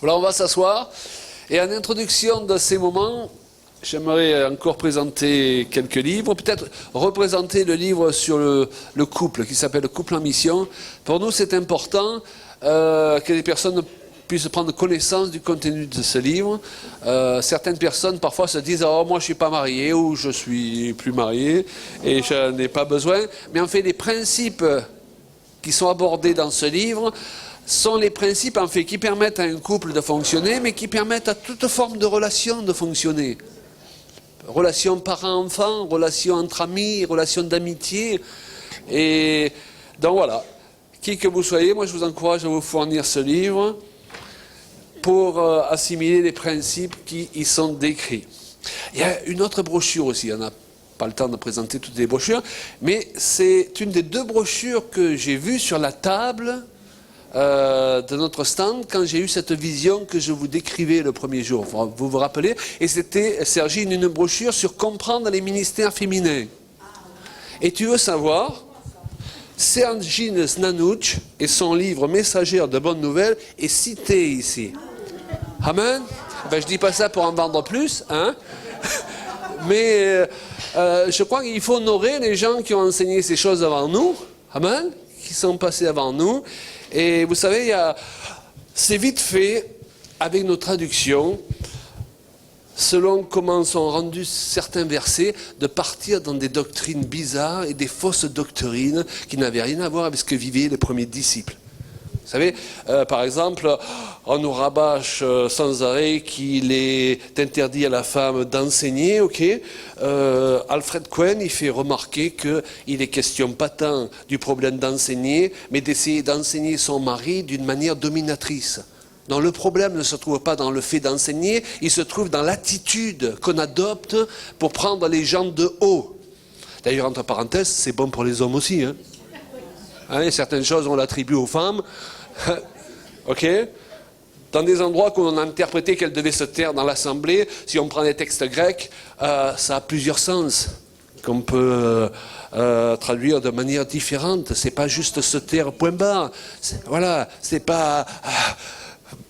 Voilà, on va s'asseoir. Et en introduction de ces moments, j'aimerais encore présenter quelques livres. Peut-être représenter le livre sur le couple, qui s'appelle « Le couple en mission ». Pour nous, c'est important que les personnes puissent prendre connaissance du contenu de ce livre. Certaines personnes, parfois, se disent « Oh, moi, je ne suis pas marié » ou « Je suis plus marié et je n'ai pas besoin ». Mais en fait, les principes qui sont abordés dans ce livre sont les principes en fait qui permettent à un couple de fonctionner, mais qui permettent à toute forme de relation de fonctionner. Relations parents-enfants, relations entre amis, relations d'amitié. Et donc voilà, qui que vous soyez, moi je vous encourage à vous fournir ce livre pour assimiler les principes qui y sont décrits. Il y a une autre brochure aussi, on n'a pas le temps de présenter toutes les brochures, mais c'est une des deux brochures que j'ai vues sur la table de notre stand quand j'ai eu cette vision que je vous décrivais le premier jour. Vous vous rappelez? Et c'était, Sergi, une brochure sur comprendre les ministères féminins. Et tu veux savoir, Sergi Znanouch et son livre Messagère de bonnes nouvelles est cité ici. Amen? Ben, je dis pas ça pour en vendre plus, hein? Mais je crois qu'il faut honorer les gens qui ont enseigné ces choses avant nous. Amen? Qui sont passés avant nous. Et vous savez, c'est vite fait avec nos traductions, selon comment sont rendus certains versets, de partir dans des doctrines bizarres et des fausses doctrines qui n'avaient rien à voir avec ce que vivaient les premiers disciples. Vous savez, par exemple, on nous rabâche sans arrêt qu'il est interdit à la femme d'enseigner, ok. Alfred Cohen, il fait remarquer qu'il est question pas tant du problème d'enseigner, mais d'essayer d'enseigner son mari d'une manière dominatrice. Donc le problème ne se trouve pas dans le fait d'enseigner, il se trouve dans l'attitude qu'on adopte pour prendre les gens de haut. D'ailleurs, entre parenthèses, c'est bon pour les hommes aussi, hein. Hein, certaines choses, on l'attribue aux femmes. Ok? Dans des endroits où on a interprété qu'elle devait se taire dans l'assemblée, si on prend des textes grecs, ça a plusieurs sens qu'on peut traduire de manière différente. C'est pas juste se taire, point barre. Voilà, c'est pas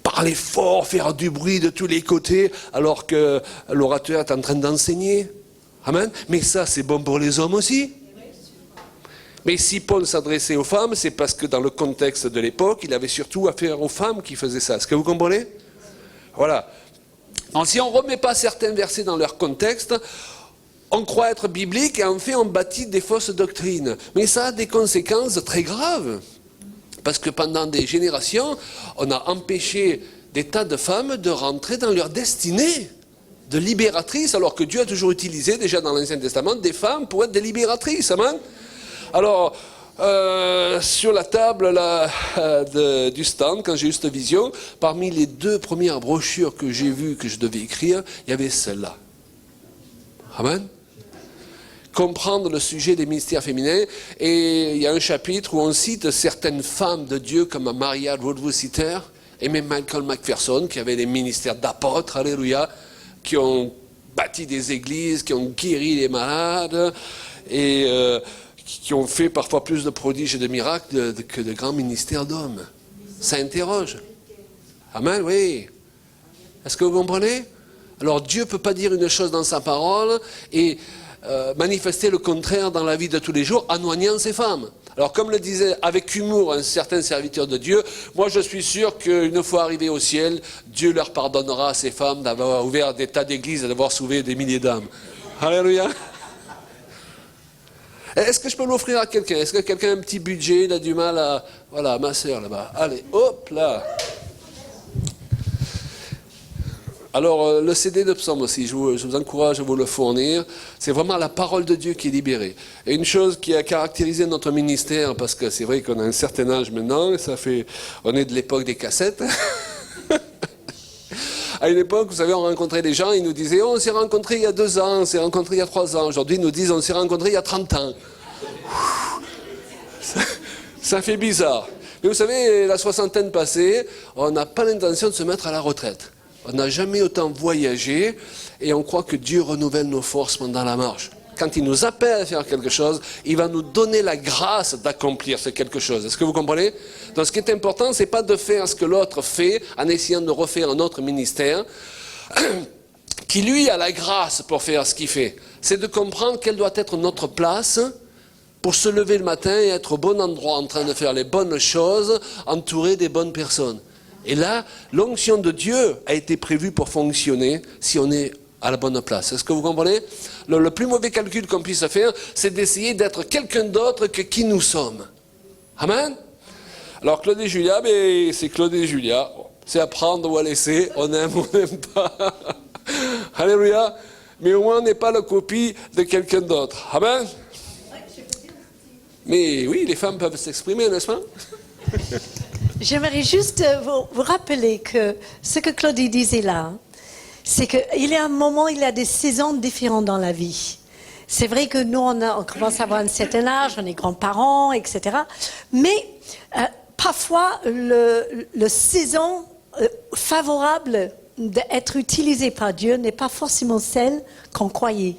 parler fort, faire du bruit de tous les côtés, alors que l'orateur est en train d'enseigner. Amen. Mais ça, c'est bon pour les hommes aussi. Mais si Paul s'adressait aux femmes, c'est parce que dans le contexte de l'époque, il avait surtout affaire aux femmes qui faisaient ça. Est-ce que vous comprenez? Voilà. Donc si on ne remet pas certains versets dans leur contexte, on croit être biblique et en fait on bâtit des fausses doctrines. Mais ça a des conséquences très graves. Parce que pendant des générations, on a empêché des tas de femmes de rentrer dans leur destinée de libératrices, alors que Dieu a toujours utilisé, déjà dans l'Ancien Testament, des femmes pour être des libératrices. Amen. Alors, sur la table là, du stand, quand j'ai eu cette vision, parmi les deux premières brochures que j'ai vues, que je devais écrire, il y avait celle-là. Amen. Comprendre le sujet des ministères féminins. Et il y a un chapitre où on cite certaines femmes de Dieu, comme Maria Woodworth-Sitter, et même Michael McPherson, qui avaient des ministères d'apôtres, alléluia, qui ont bâti des églises, qui ont guéri les malades, et qui ont fait parfois plus de prodiges et de miracles que de grands ministères d'hommes. Ça interroge. Amen, oui. Est-ce que vous comprenez? Alors Dieu ne peut pas dire une chose dans sa parole et manifester le contraire dans la vie de tous les jours en noignant ces femmes. Alors comme le disait avec humour un certain serviteur de Dieu, moi je suis sûr qu'une fois arrivés au ciel, Dieu leur pardonnera à ces femmes d'avoir ouvert des tas d'églises et d'avoir sauvé des milliers d'âmes. Alléluia. Est-ce que je peux l'offrir à quelqu'un? Est-ce que quelqu'un a un petit budget, il a du mal à... Voilà, ma sœur là-bas. Allez, hop là. Alors, le CD de psaume aussi, je vous encourage à vous le fournir. C'est vraiment la parole de Dieu qui est libérée. Et une chose qui a caractérisé notre ministère, parce que c'est vrai qu'on a un certain âge maintenant, et on est de l'époque des cassettes. À une époque, vous savez, on rencontrait des gens, ils nous disaient « Oh, on s'est rencontrés il y a 2 ans, on s'est rencontrés il y a 3 ans. » Aujourd'hui, ils nous disent « On s'est rencontrés il y a 30 ans. » Ça fait bizarre. Mais vous savez, la soixantaine passée, on n'a pas l'intention de se mettre à la retraite. On n'a jamais autant voyagé et on croit que Dieu renouvelle nos forces pendant la marche. quand il nous appelle à faire quelque chose, il va nous donner la grâce d'accomplir ce quelque chose. Est-ce que vous comprenez? Donc ce qui est important, ce n'est pas de faire ce que l'autre fait en essayant de refaire un autre ministère qui lui a la grâce pour faire ce qu'il fait. C'est de comprendre quelle doit être notre place pour se lever le matin et être au bon endroit en train de faire les bonnes choses, entouré des bonnes personnes. Et là, l'onction de Dieu a été prévue pour fonctionner si on est à la bonne place. Est-ce que vous comprenez? Le plus mauvais calcul qu'on puisse faire, c'est d'essayer d'être quelqu'un d'autre que qui nous sommes. Amen? Alors Claude et Julia, c'est Claude et Julia. C'est à prendre ou à laisser. On aime ou on n'aime pas. Alléluia. Mais au moins on n'est pas la copie de quelqu'un d'autre. Amen? Mais oui, les femmes peuvent s'exprimer, n'est-ce pas? J'aimerais juste vous rappeler que ce que Claudie disait là, c'est qu'il y a un moment, il y a des saisons différentes dans la vie. C'est vrai que nous, on commence à avoir un certain âge, on est grands-parents, etc. Mais parfois, le saison favorable d'être utilisée par Dieu n'est pas forcément celle qu'on croyait.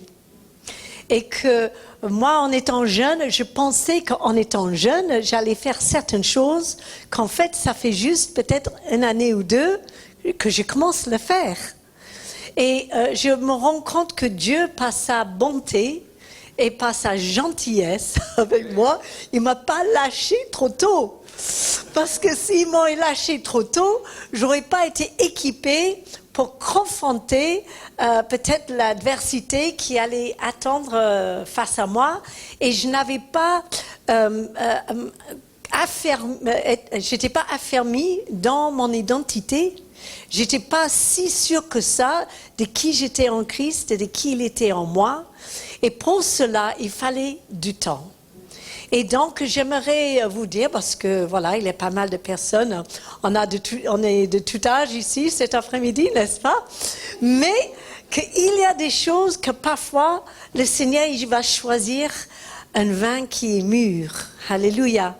Et que moi, en étant jeune, je pensais qu'en étant jeune, j'allais faire certaines choses, qu'en fait, ça fait juste peut-être une année ou deux que je commence à le faire. Et je me rends compte que Dieu, par sa bonté et par sa gentillesse avec moi, il ne m'a pas lâché trop tôt. Parce que s'il m'a lâché trop tôt, je n'aurais pas été équipée pour confronter peut-être l'adversité qui allait attendre face à moi. Et je n'avais pas j'étais pas affermie dans mon identité. J'étais pas si sûre que ça de qui j'étais en Christ et de qui il était en moi. Et pour cela, il fallait du temps. Et donc, j'aimerais vous dire, parce que voilà, il y a pas mal de personnes, on est de tout âge ici cet après-midi, n'est-ce pas? Mais qu'il y a des choses que parfois, le Seigneur, il va choisir un vin qui est mûr. Alléluia.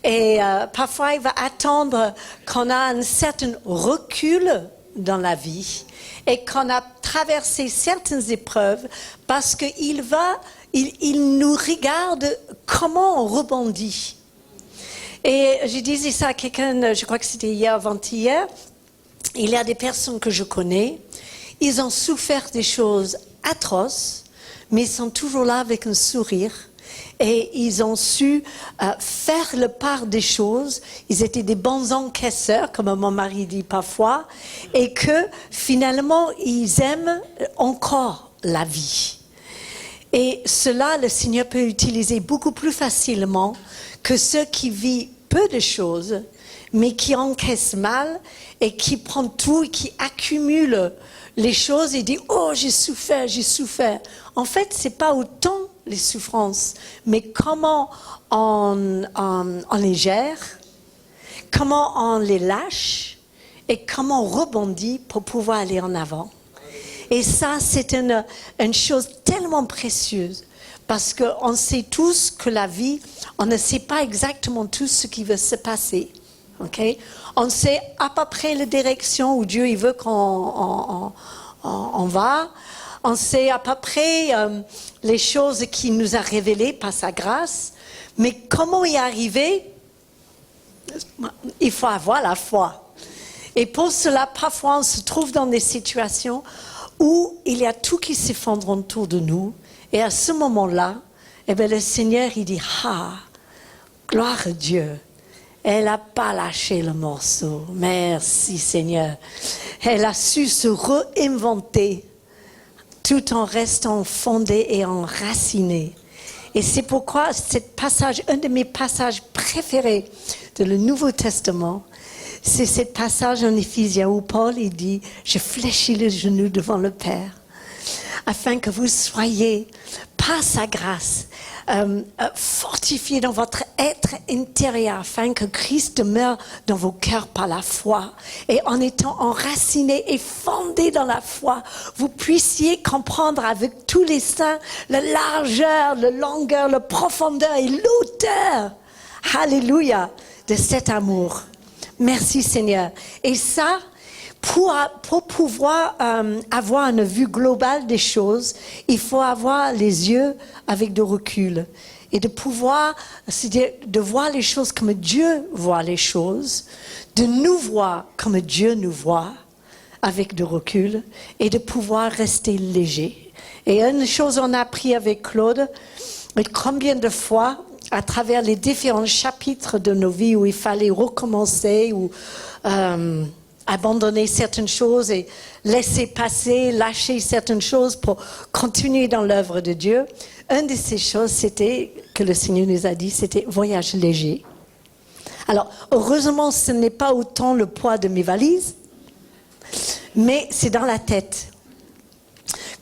Et parfois, il va attendre qu'on a un certain recul dans la vie et qu'on a traversé certaines épreuves parce qu'il nous regarde comment on rebondit. Et je disais ça à quelqu'un, je crois que c'était hier, avant-hier, il y a des personnes que je connais, ils ont souffert des choses atroces, mais ils sont toujours là avec un sourire. Et ils ont su faire le part des choses. Ils étaient des bons encaisseurs, comme mon mari dit parfois, et que finalement, ils aiment encore la vie. Et cela, le Seigneur peut utiliser beaucoup plus facilement que ceux qui vivent peu de choses, mais qui encaissent mal et qui prennent tout et qui accumulent les choses et disent « Oh, j'ai souffert, j'ai souffert ». En fait, ce n'est pas autant les souffrances, mais comment on les gère, comment on les lâche et comment on rebondit pour pouvoir aller en avant. Et ça, c'est une chose tellement précieuse parce qu'on sait tous que la vie, on ne sait pas exactement tout ce qui va se passer. Okay? On sait à peu près la direction où Dieu il veut qu'on va. On sait à peu près les choses qu'il nous a révélées par sa grâce. Mais comment y arriver? Il faut avoir la foi. Et pour cela, parfois, on se trouve dans des situations où il y a tout qui s'effondre autour de nous. Et à ce moment-là, eh bien, le Seigneur, il dit « Ah, gloire à Dieu, elle n'a pas lâché le morceau. Merci Seigneur. Elle a su se réinventer tout en restant fondée et enracinée. » Et c'est pourquoi cet passage, un de mes passages préférés de le Nouveau Testament, c'est ce passage en Éphésiens où Paul il dit « Je fléchis les genoux devant le Père, afin que vous soyez, par sa grâce, fortifiés dans votre être intérieur, afin que Christ demeure dans vos cœurs par la foi. Et en étant enracinés et fondés dans la foi, vous puissiez comprendre avec tous les saints la largeur, la longueur, la profondeur et l'auteur, alléluia, de cet amour. » Merci Seigneur. Et ça, Pour pouvoir avoir une vue globale des choses, il faut avoir les yeux avec de recul. Et de pouvoir, c'est-à-dire de voir les choses comme Dieu voit les choses, de nous voir comme Dieu nous voit, avec de recul, et de pouvoir rester léger. Et une chose on a appris avec Claude, combien de fois, à travers les différents chapitres de nos vies où il fallait recommencer ou abandonner certaines choses et laisser passer, lâcher certaines choses pour continuer dans l'œuvre de Dieu. Une de ces choses, c'était, que le Seigneur nous a dit, c'était voyage léger. Alors, heureusement, ce n'est pas autant le poids de mes valises, mais c'est dans la tête.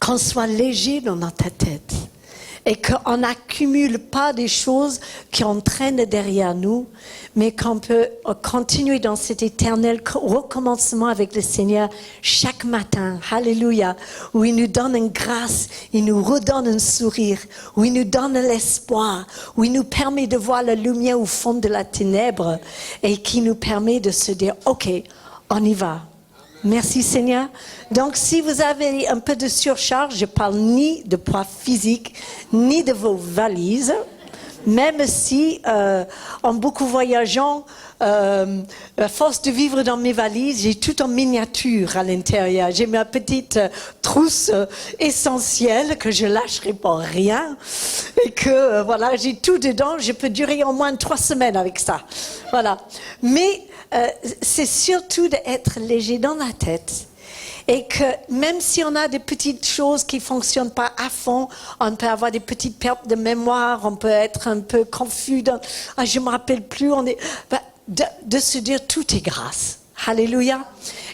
Qu'on soit léger dans notre tête et qu'on n'accumule pas des choses qui entraînent derrière nous, mais qu'on peut continuer dans cet éternel recommencement avec le Seigneur chaque matin. Alléluia. Où il nous donne une grâce, il nous redonne un sourire, où il nous donne l'espoir, où il nous permet de voir la lumière au fond de la ténèbre et qui nous permet de se dire, OK, on y va. Merci Seigneur. Donc si vous avez un peu de surcharge, je parle ni de poids physique, ni de vos valises, même si en beaucoup voyageant, à force de vivre dans mes valises, j'ai tout en miniature à l'intérieur. J'ai ma petite trousse essentielle que je lâcherai pour rien et que voilà, j'ai tout dedans. Je peux durer au moins 3 semaines avec ça. Voilà. Mais c'est surtout d'être léger dans la tête. Et que même si on a des petites choses qui ne fonctionnent pas à fond, on peut avoir des petites pertes de mémoire, on peut être un peu confus, je ne me rappelle plus, de se dire tout est grâce. Alléluia.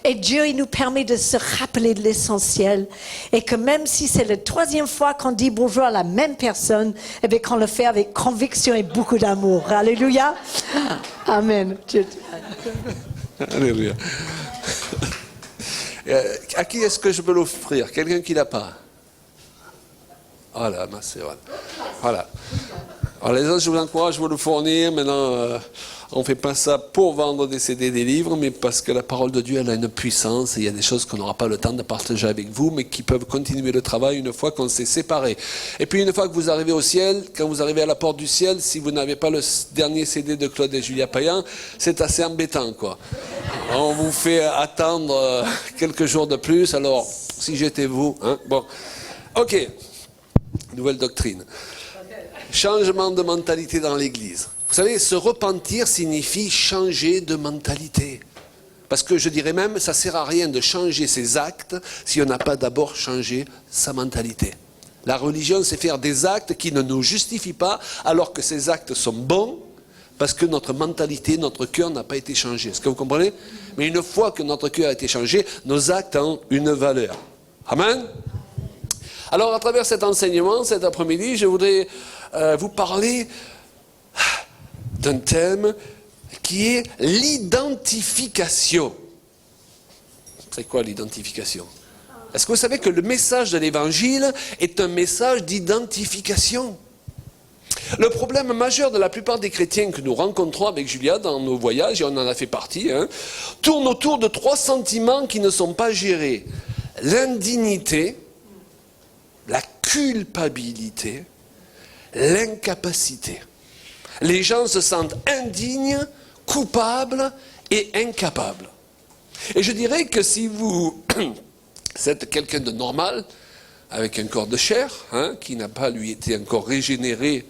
Et Dieu, il nous permet de se rappeler de l'essentiel. Et que même si c'est la 3e fois qu'on dit bonjour à la même personne, eh bien qu'on le fait avec conviction et beaucoup d'amour. Alléluia. Amen. Alléluia. À qui est-ce que je peux l'offrir? Quelqu'un qui l'a pas? Voilà, c'est vrai. Voilà. Alors les autres, je vous encourage à vous le fournir. Maintenant, on ne fait pas ça pour vendre des CD, des livres, mais parce que la parole de Dieu, elle a une puissance. Et il y a des choses qu'on n'aura pas le temps de partager avec vous, mais qui peuvent continuer le travail une fois qu'on s'est séparés. Et puis une fois que vous arrivez au ciel, quand vous arrivez à la porte du ciel, si vous n'avez pas le dernier CD de Claude et Julia Payan, c'est assez embêtant, quoi. On vous fait attendre quelques jours de plus. Alors, si j'étais vous, hein, bon. Ok. Nouvelle doctrine. Changement de mentalité dans l'Église. Vous savez, se repentir signifie changer de mentalité. Parce que je dirais même, ça ne sert à rien de changer ses actes si on n'a pas d'abord changé sa mentalité. La religion, c'est faire des actes qui ne nous justifient pas, alors que ces actes sont bons, parce que notre mentalité, notre cœur n'a pas été changé. Est-ce que vous comprenez? Mais une fois que notre cœur a été changé, nos actes ont une valeur. Amen. Alors, à travers cet enseignement, cet après-midi, je voudrais vous parler d'un thème qui est l'identification. C'est quoi l'identification? Est-ce que vous savez que le message de l'Évangile est un message d'identification? Le problème majeur de la plupart des chrétiens que nous rencontrons avec Julia dans nos voyages, et on en a fait partie, tourne autour de 3 sentiments qui ne sont pas gérés. L'indignité, la culpabilité, l'incapacité. Les gens se sentent indignes, coupables et incapables. Et je dirais que si vous êtes quelqu'un de normal, avec un corps de chair, qui n'a pas lui été encore régénéré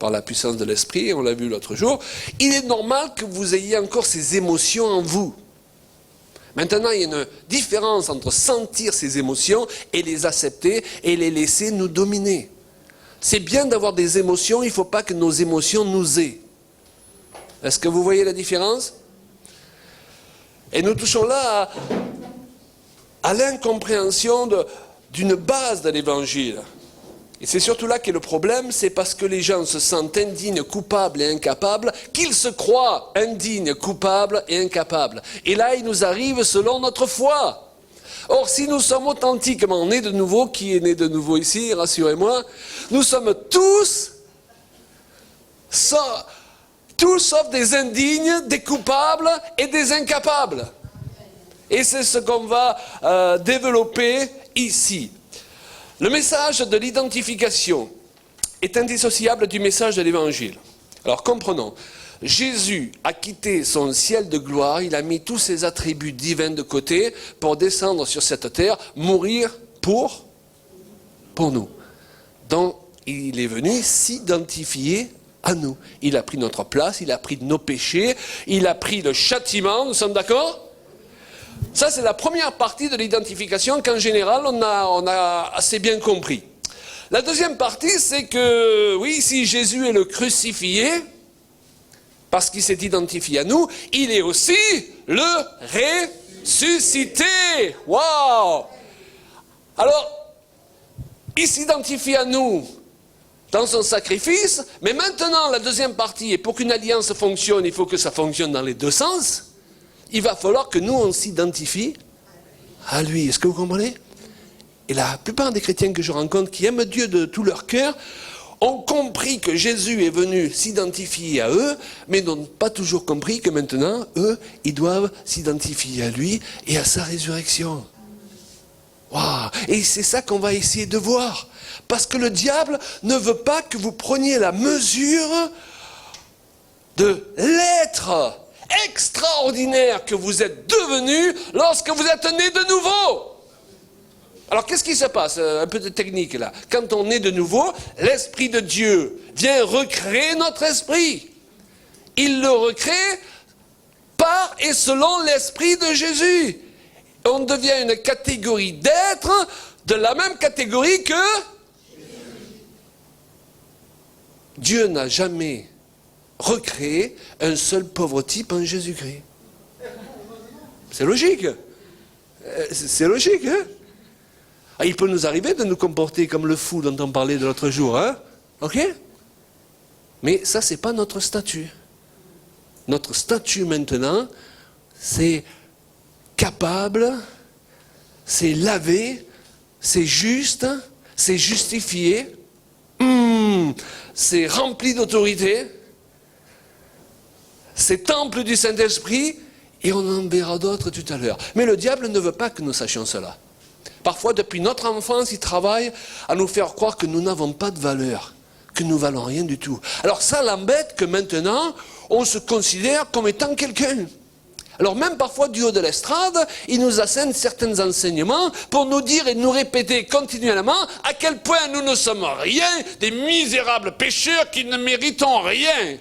par la puissance de l'esprit, on l'a vu l'autre jour, il est normal que vous ayez encore ces émotions en vous. Maintenant, il y a une différence entre sentir ces émotions et les accepter et les laisser nous dominer. C'est bien d'avoir des émotions, il ne faut pas que nos émotions nous aient. Est-ce que vous voyez la différence? Et nous touchons là à l'incompréhension d'une base de l'Évangile. Et c'est surtout là qu'est le problème, c'est parce que les gens se sentent indignes, coupables et incapables, qu'ils se croient indignes, coupables et incapables. Et là, il nous arrive selon notre foi. Or, si nous sommes authentiquement nés de nouveau, qui est né de nouveau ici, rassurez-moi, nous sommes tous sauf des indignes, des coupables et des incapables. Et c'est ce qu'on va développer ici. Le message de l'identification est indissociable du message de l'Évangile. Alors comprenons, Jésus a quitté son ciel de gloire, il a mis tous ses attributs divins de côté pour descendre sur cette terre, mourir pour nous. Donc il est venu s'identifier à nous. Il a pris notre place, il a pris nos péchés, il a pris le châtiment, nous sommes d'accord ? Ça, c'est la première partie de l'identification qu'en général, on a assez bien compris. La deuxième partie, c'est que, oui, si Jésus est le crucifié, parce qu'il s'est identifié à nous, il est aussi le ressuscité. Waouh! Alors, il s'identifie à nous dans son sacrifice, mais maintenant, la deuxième partie, et pour qu'une alliance fonctionne, il faut que ça fonctionne dans les deux sens. Il va falloir que nous, on s'identifie à lui. Est-ce que vous comprenez? Et la plupart des chrétiens que je rencontre qui aiment Dieu de tout leur cœur ont compris que Jésus est venu s'identifier à eux, mais n'ont pas toujours compris que maintenant, eux, ils doivent s'identifier à lui et à sa résurrection. Waouh! Et c'est ça qu'on va essayer de voir. Parce que le diable ne veut pas que vous preniez la mesure de l'être extraordinaire que vous êtes devenu lorsque vous êtes né de nouveau. Alors qu'est-ce qui se passe? Un peu de technique là. Quand on est de nouveau, l'Esprit de Dieu vient recréer notre esprit. Il le recrée par et selon l'Esprit de Jésus. On devient une catégorie d'êtres de la même catégorie que Dieu n'a jamais recréer un seul pauvre type en Jésus-Christ. C'est logique. C'est logique, hein? Il peut nous arriver de nous comporter comme le fou dont on parlait de l'autre jour, hein? Ok? Mais ça, c'est pas notre statut. Notre statut maintenant, c'est capable, c'est lavé, c'est juste, c'est justifié, c'est rempli d'autorité. C'est temple du Saint-Esprit, et on en verra d'autres tout à l'heure. Mais le diable ne veut pas que nous sachions cela. Parfois, depuis notre enfance, il travaille à nous faire croire que nous n'avons pas de valeur, que nous ne valons rien du tout. Alors ça l'embête que maintenant, on se considère comme étant quelqu'un. Alors même parfois, du haut de l'estrade, il nous assène certains enseignements pour nous dire et nous répéter continuellement à quel point nous ne sommes rien, des misérables pécheurs qui ne méritons rien.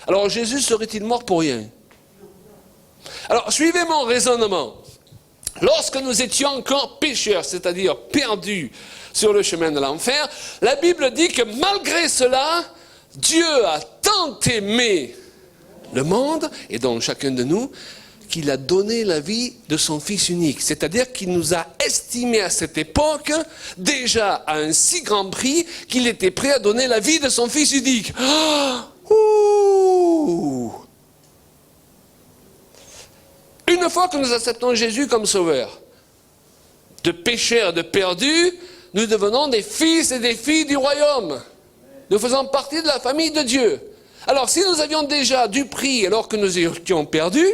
Alors Jésus serait-il mort pour rien? Alors suivez mon raisonnement. Lorsque nous étions encore pécheurs, c'est-à-dire perdus sur le chemin de l'enfer, la Bible dit que malgré cela, Dieu a tant aimé le monde, et donc chacun de nous, qu'il a donné la vie de son Fils unique. C'est-à-dire qu'il nous a estimés à cette époque déjà à un si grand prix qu'il était prêt à donner la vie de son Fils unique. Une fois que nous acceptons Jésus comme sauveur, de pécheurs, de perdus, nous devenons des fils et des filles du royaume. Nous faisons partie de la famille de Dieu. Alors si nous avions déjà du prix alors que nous étions perdus,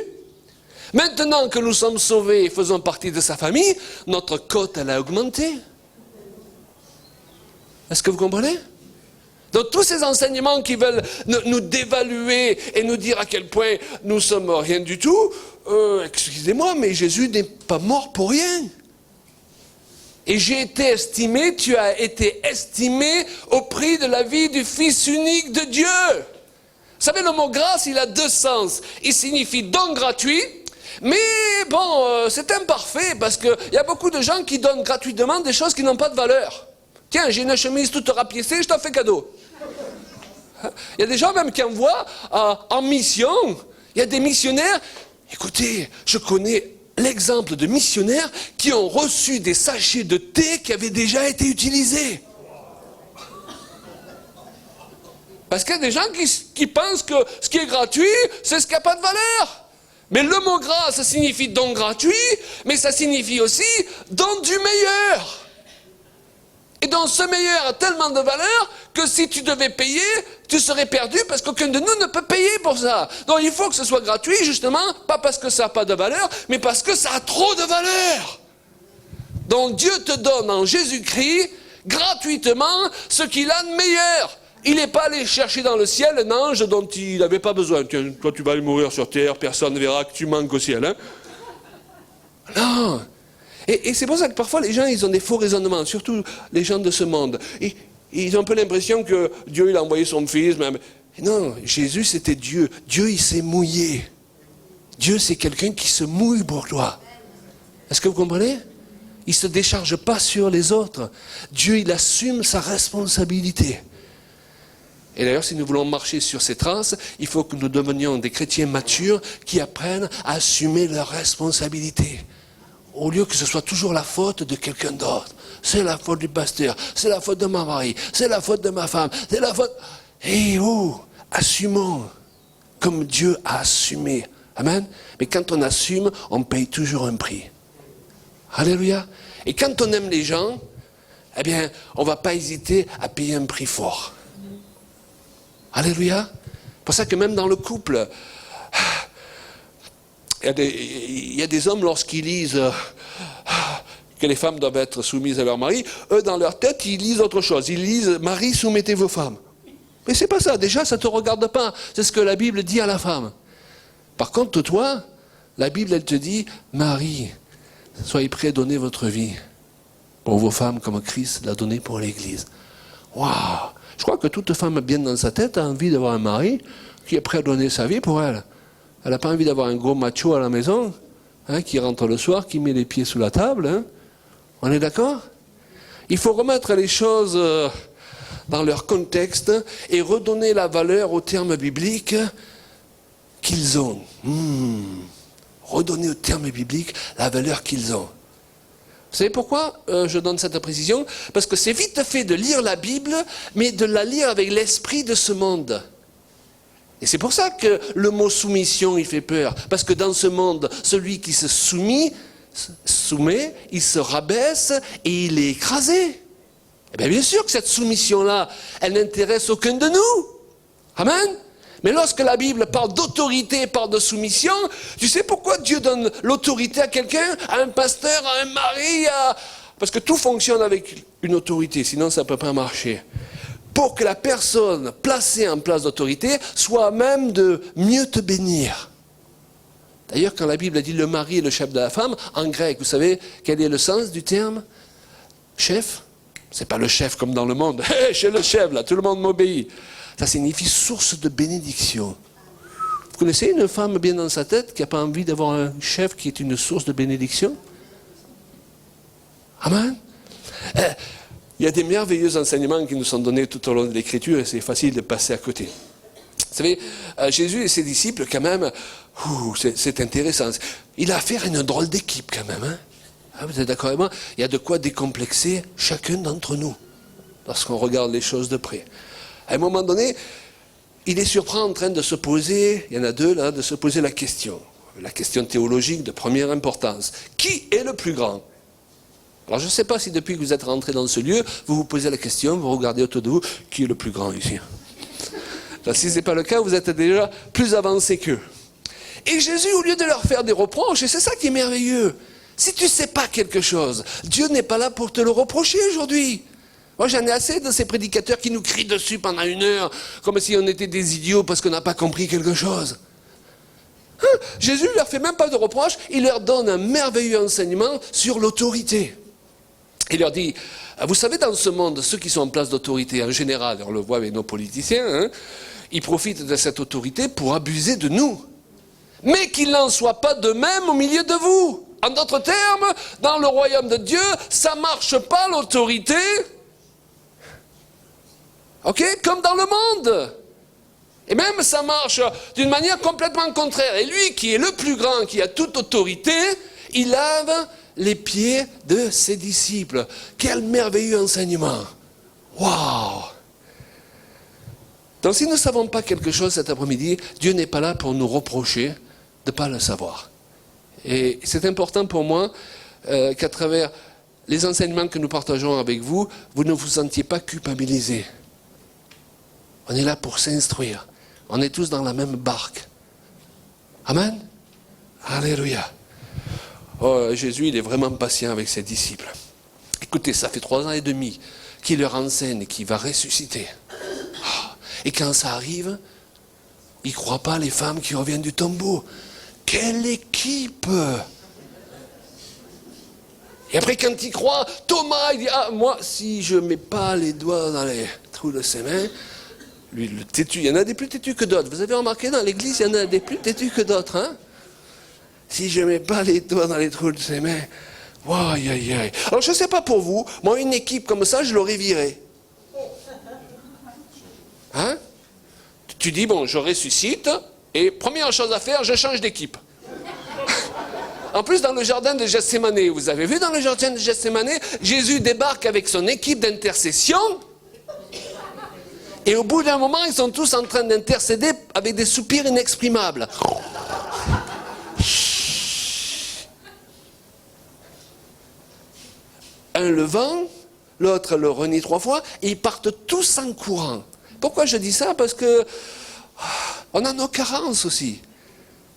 maintenant que nous sommes sauvés et faisons partie de sa famille, notre cote elle a augmenté. Est-ce que vous comprenez? Donc tous ces enseignements qui veulent nous dévaluer et nous dire à quel point nous sommes rien du tout, excusez-moi, mais Jésus n'est pas mort pour rien. Et j'ai été estimé, tu as été estimé au prix de la vie du Fils unique de Dieu. Vous savez, le mot grâce, il a deux sens. Il signifie don gratuit, mais bon, c'est imparfait parce qu'il y a beaucoup de gens qui donnent gratuitement des choses qui n'ont pas de valeur. Tiens, j'ai une chemise toute rapiécée, je t'en fais cadeau. Il y a des gens même qui envoient en mission. Il y a des missionnaires. Écoutez, je connais l'exemple de missionnaires qui ont reçu des sachets de thé qui avaient déjà été utilisés. Parce qu'il y a des gens qui pensent que ce qui est gratuit, c'est ce qui n'a pas de valeur. Mais le mot grâce signifie don gratuit, mais ça signifie aussi don du meilleur. Et donc ce meilleur a tellement de valeur que si tu devais payer, tu serais perdu parce qu'aucun de nous ne peut payer pour ça. Donc il faut que ce soit gratuit justement, pas parce que ça n'a pas de valeur, mais parce que ça a trop de valeur. Donc Dieu te donne en Jésus-Christ gratuitement ce qu'il a de meilleur. Il n'est pas allé chercher dans le ciel un ange dont il n'avait pas besoin. Tiens, toi tu vas aller mourir sur terre, personne ne verra que tu manques au ciel. Hein? Non. Et c'est pour ça que parfois les gens, ils ont des faux raisonnements, surtout les gens de ce monde. Et ils ont un peu l'impression que Dieu, il a envoyé son fils. Mais non, Jésus, c'était Dieu. Dieu, il s'est mouillé. Dieu, c'est quelqu'un qui se mouille pour toi. Est-ce que vous comprenez? Il ne se décharge pas sur les autres. Dieu, il assume sa responsabilité. Et d'ailleurs, si nous voulons marcher sur ces traces, il faut que nous devenions des chrétiens matures qui apprennent à assumer leurs responsabilités. Au lieu que ce soit toujours la faute de quelqu'un d'autre. C'est la faute du pasteur, c'est la faute de mon mari, c'est la faute de ma femme, c'est la faute... Eh oh, assumons comme Dieu a assumé. Amen. Mais quand on assume, on paye toujours un prix. Alléluia. Et quand on aime les gens, eh bien, on ne va pas hésiter à payer un prix fort. Alléluia. C'est pour ça que même dans le couple... Il y a des hommes, lorsqu'ils lisent que les femmes doivent être soumises à leur mari, eux, dans leur tête, ils lisent autre chose. Ils lisent « Marie, soumettez vos femmes ». Mais c'est pas ça. Déjà, ça ne te regarde pas. C'est ce que la Bible dit à la femme. Par contre, toi, la Bible, elle te dit « Marie, soyez prêts à donner votre vie pour vos femmes comme Christ l'a donné pour l'Église. » Waouh! Je crois que toute femme bien dans sa tête a envie d'avoir un mari qui est prêt à donner sa vie pour elle. Elle n'a pas envie d'avoir un gros macho à la maison, hein, qui rentre le soir, qui met les pieds sous la table. Hein. On est d'accord? Il faut remettre les choses dans leur contexte et redonner la valeur aux termes bibliques qu'ils ont. Redonner aux termes bibliques la valeur qu'ils ont. Vous savez pourquoi je donne cette précision? Parce que c'est vite fait de lire la Bible, mais de la lire avec l'esprit de ce monde. Et c'est pour ça que le mot soumission, il fait peur. Parce que dans ce monde, celui qui se soumet, il se rabaisse et il est écrasé. Et bien sûr que cette soumission-là, elle n'intéresse aucun de nous. Amen. Mais lorsque la Bible parle d'autorité, parle de soumission, tu sais pourquoi Dieu donne l'autorité à quelqu'un, à un pasteur, à un mari, parce que tout fonctionne avec une autorité, sinon ça ne peut pas marcher. Pour que la personne placée en place d'autorité soit à même de mieux te bénir. D'ailleurs, quand la Bible dit le mari est le chef de la femme, en grec, vous savez quel est le sens du terme? Chef? C'est pas le chef comme dans le monde. Hey, je suis le chef, là, tout le monde m'obéit. Ça signifie source de bénédiction. Vous connaissez une femme bien dans sa tête qui n'a pas envie d'avoir un chef qui est une source de bénédiction? Amen. Il y a des merveilleux enseignements qui nous sont donnés tout au long de l'Écriture et c'est facile de passer à côté. Vous savez, Jésus et ses disciples, quand même, c'est intéressant. Il a affaire à une drôle d'équipe, quand même. Hein? Vous êtes d'accord avec moi? Il y a de quoi décomplexer chacun d'entre nous, lorsqu'on regarde les choses de près. À un moment donné, il est surpris en train de se poser, il y en a deux là, de se poser la question théologique de première importance. Qui est le plus grand? Alors je ne sais pas si depuis que vous êtes rentré dans ce lieu, vous vous posez la question, vous regardez autour de vous, qui est le plus grand ici? Alors, si ce n'est pas le cas, vous êtes déjà plus avancé qu'eux. Et Jésus, au lieu de leur faire des reproches, et c'est ça qui est merveilleux, si tu ne sais pas quelque chose, Dieu n'est pas là pour te le reprocher aujourd'hui. Moi j'en ai assez de ces prédicateurs qui nous crient dessus pendant 1 heure, comme si on était des idiots parce qu'on n'a pas compris quelque chose. Jésus ne leur fait même pas de reproches, il leur donne un merveilleux enseignement sur l'autorité. Il leur dit, vous savez, dans ce monde, ceux qui sont en place d'autorité, en général, on le voit avec nos politiciens, hein, ils profitent de cette autorité pour abuser de nous. Mais qu'il n'en soit pas de même au milieu de vous. En d'autres termes, dans le royaume de Dieu, ça ne marche pas l'autorité, ok, comme dans le monde. Et même ça marche d'une manière complètement contraire. Et lui qui est le plus grand, qui a toute autorité, il lave les pieds de ses disciples. Quel merveilleux enseignement! Waouh! Donc si nous ne savons pas quelque chose cet après-midi, Dieu n'est pas là pour nous reprocher de ne pas le savoir. Et c'est important pour moi qu'à travers les enseignements que nous partageons avec vous, vous ne vous sentiez pas culpabilisés. On est là pour s'instruire. On est tous dans la même barque. Amen. Alléluia. Oh, Jésus, il est vraiment patient avec ses disciples. Écoutez, ça fait 3 ans et demi qu'il leur enseigne qu'il va ressusciter. Et quand ça arrive, ils ne croient pas les femmes qui reviennent du tombeau. Quelle équipe! Et après, quand ils croient, Thomas, il dit, ah, moi, si je ne mets pas les doigts dans les trous de ses mains, lui, le têtu, il y en a des plus têtus que d'autres. Vous avez remarqué, dans l'église, il y en a des plus têtus que d'autres, hein? Si je ne mets pas les doigts dans les trous de ses mains, aïe, aïe, aïe. Alors, je ne sais pas pour vous, moi, une équipe comme ça, je l'aurais virée. Hein? Tu dis, bon, je ressuscite, et première chose à faire, je change d'équipe. En plus, dans le jardin de Gethsémane, vous avez vu dans le jardin de Gethsémane, Jésus débarque avec son équipe d'intercession, et au bout d'un moment, ils sont tous en train d'intercéder avec des soupirs inexprimables. Un le vent, l'autre le renie 3 fois, et ils partent tous en courant. Pourquoi je dis ça? Parce que on a nos carences aussi.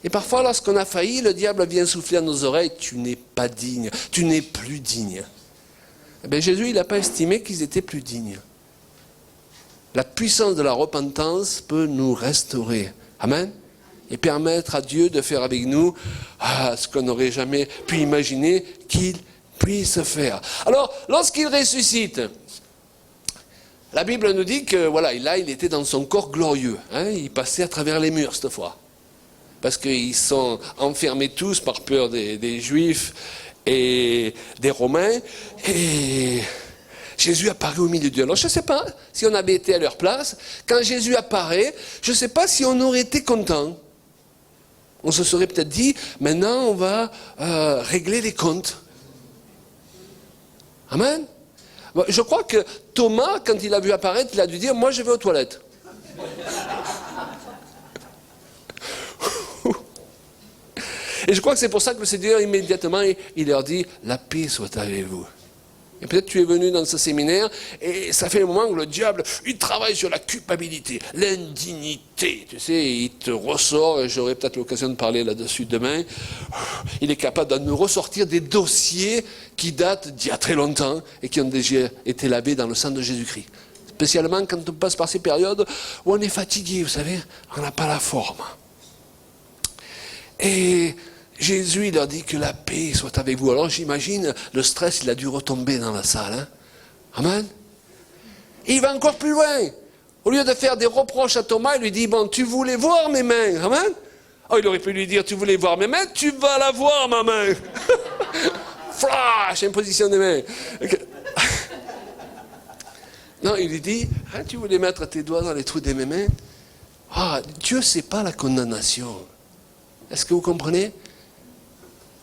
Et parfois, lorsqu'on a failli, le diable vient souffler à nos oreilles, tu n'es pas digne, tu n'es plus digne. Eh bien, Jésus, il n'a pas estimé qu'ils étaient plus dignes. La puissance de la repentance peut nous restaurer. Amen. Et permettre à Dieu de faire avec nous ce qu'on n'aurait jamais pu imaginer qu'il puisse faire. Alors, lorsqu'il ressuscite, la Bible nous dit que, voilà, là, il était dans son corps glorieux. Hein, il passait à travers les murs, cette fois. Parce qu'ils sont enfermés tous par peur des Juifs et des Romains. Et Jésus apparaît au milieu d'eux. Alors, je ne sais pas si on avait été à leur place. Quand Jésus apparaît, je ne sais pas si on aurait été content. On se serait peut-être dit, maintenant, on va régler les comptes. Amen. Je crois que Thomas, quand il a vu apparaître, il a dû dire, moi je vais aux toilettes. Et je crois que c'est pour ça que le Seigneur, immédiatement, il leur dit, la paix soit avec vous. Et peut-être tu es venu dans ce séminaire, et ça fait un moment où le diable, il travaille sur la culpabilité, l'indignité. Tu sais, il te ressort, et j'aurai peut-être l'occasion de parler là-dessus demain. Il est capable de nous ressortir des dossiers qui datent d'il y a très longtemps, et qui ont déjà été lavés dans le sang de Jésus-Christ. Spécialement quand on passe par ces périodes où on est fatigué, vous savez, on n'a pas la forme. Et Jésus, il leur dit que la paix soit avec vous. Alors j'imagine, le stress, il a dû retomber dans la salle. Hein? Amen. Et il va encore plus loin. Au lieu de faire des reproches à Thomas, il lui dit, bon, tu voulais voir mes mains. Amen. Oh, il aurait pu lui dire, tu voulais voir mes mains, tu vas la voir, ma main. Flash, imposition des mains. Okay. Non, il lui dit, hein, tu voulais mettre tes doigts dans les trous de mes mains. Ah, Dieu, c'est pas la condamnation. Est-ce que vous comprenez?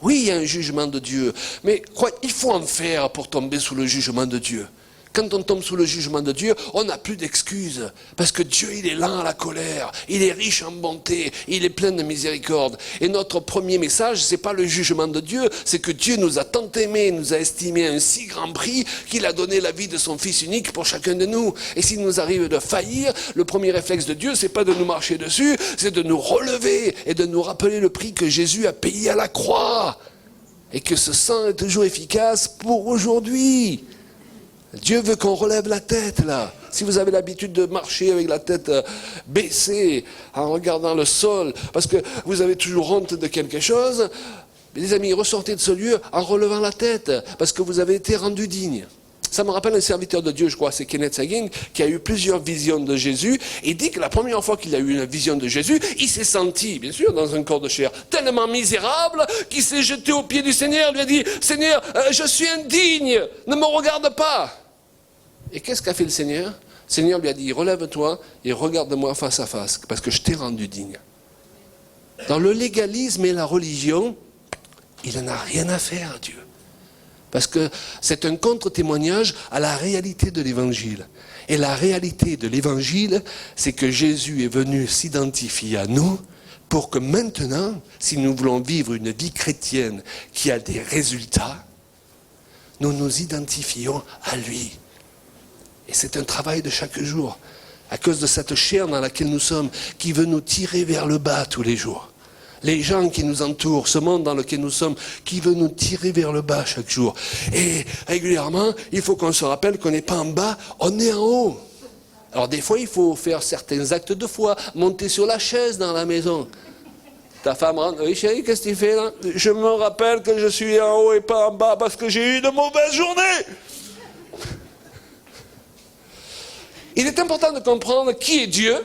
Oui, il y a un jugement de Dieu, mais quoi, il faut en faire pour tomber sous le jugement de Dieu. Quand on tombe sous le jugement de Dieu, on n'a plus d'excuses, parce que Dieu, il est lent à la colère, il est riche en bonté, il est plein de miséricorde. Et notre premier message, c'est pas le jugement de Dieu, c'est que Dieu nous a tant aimés, nous a estimés à un si grand prix, qu'il a donné la vie de son Fils unique pour chacun de nous. Et s'il nous arrive de faillir, le premier réflexe de Dieu, c'est pas de nous marcher dessus, c'est de nous relever et de nous rappeler le prix que Jésus a payé à la croix. Et que ce sang est toujours efficace pour aujourd'hui. Dieu veut qu'on relève la tête, là. Si vous avez l'habitude de marcher avec la tête baissée, en regardant le sol, parce que vous avez toujours honte de quelque chose, les amis, ressortez de ce lieu en relevant la tête, parce que vous avez été rendus dignes. Ça me rappelle un serviteur de Dieu, je crois, c'est Kenneth Hagin, qui a eu plusieurs visions de Jésus, et dit que la première fois qu'il a eu une vision de Jésus, il s'est senti, bien sûr, dans un corps de chair, tellement misérable, qu'il s'est jeté aux pieds du Seigneur, lui a dit, Seigneur, je suis indigne, ne me regarde pas. Et qu'est-ce qu'a fait le Seigneur? Le Seigneur lui a dit, relève-toi et regarde-moi face à face, parce que je t'ai rendu digne. Dans le légalisme et la religion, il n'en a rien à faire, Dieu. Parce que c'est un contre-témoignage à la réalité de l'Évangile. Et la réalité de l'Évangile, c'est que Jésus est venu s'identifier à nous pour que maintenant, si nous voulons vivre une vie chrétienne qui a des résultats, nous nous identifions à lui. Et c'est un travail de chaque jour, à cause de cette chair dans laquelle nous sommes, qui veut nous tirer vers le bas tous les jours. Les gens qui nous entourent, ce monde dans lequel nous sommes, qui veut nous tirer vers le bas chaque jour. Et régulièrement, il faut qu'on se rappelle qu'on n'est pas en bas, on est en haut. Alors des fois, il faut faire certains actes de foi, monter sur la chaise dans la maison. Ta femme rentre, oui chérie, qu'est-ce que tu fais là? Je me rappelle que je suis en haut et pas en bas parce que j'ai eu une mauvaise journée. Il est important de comprendre qui est Dieu,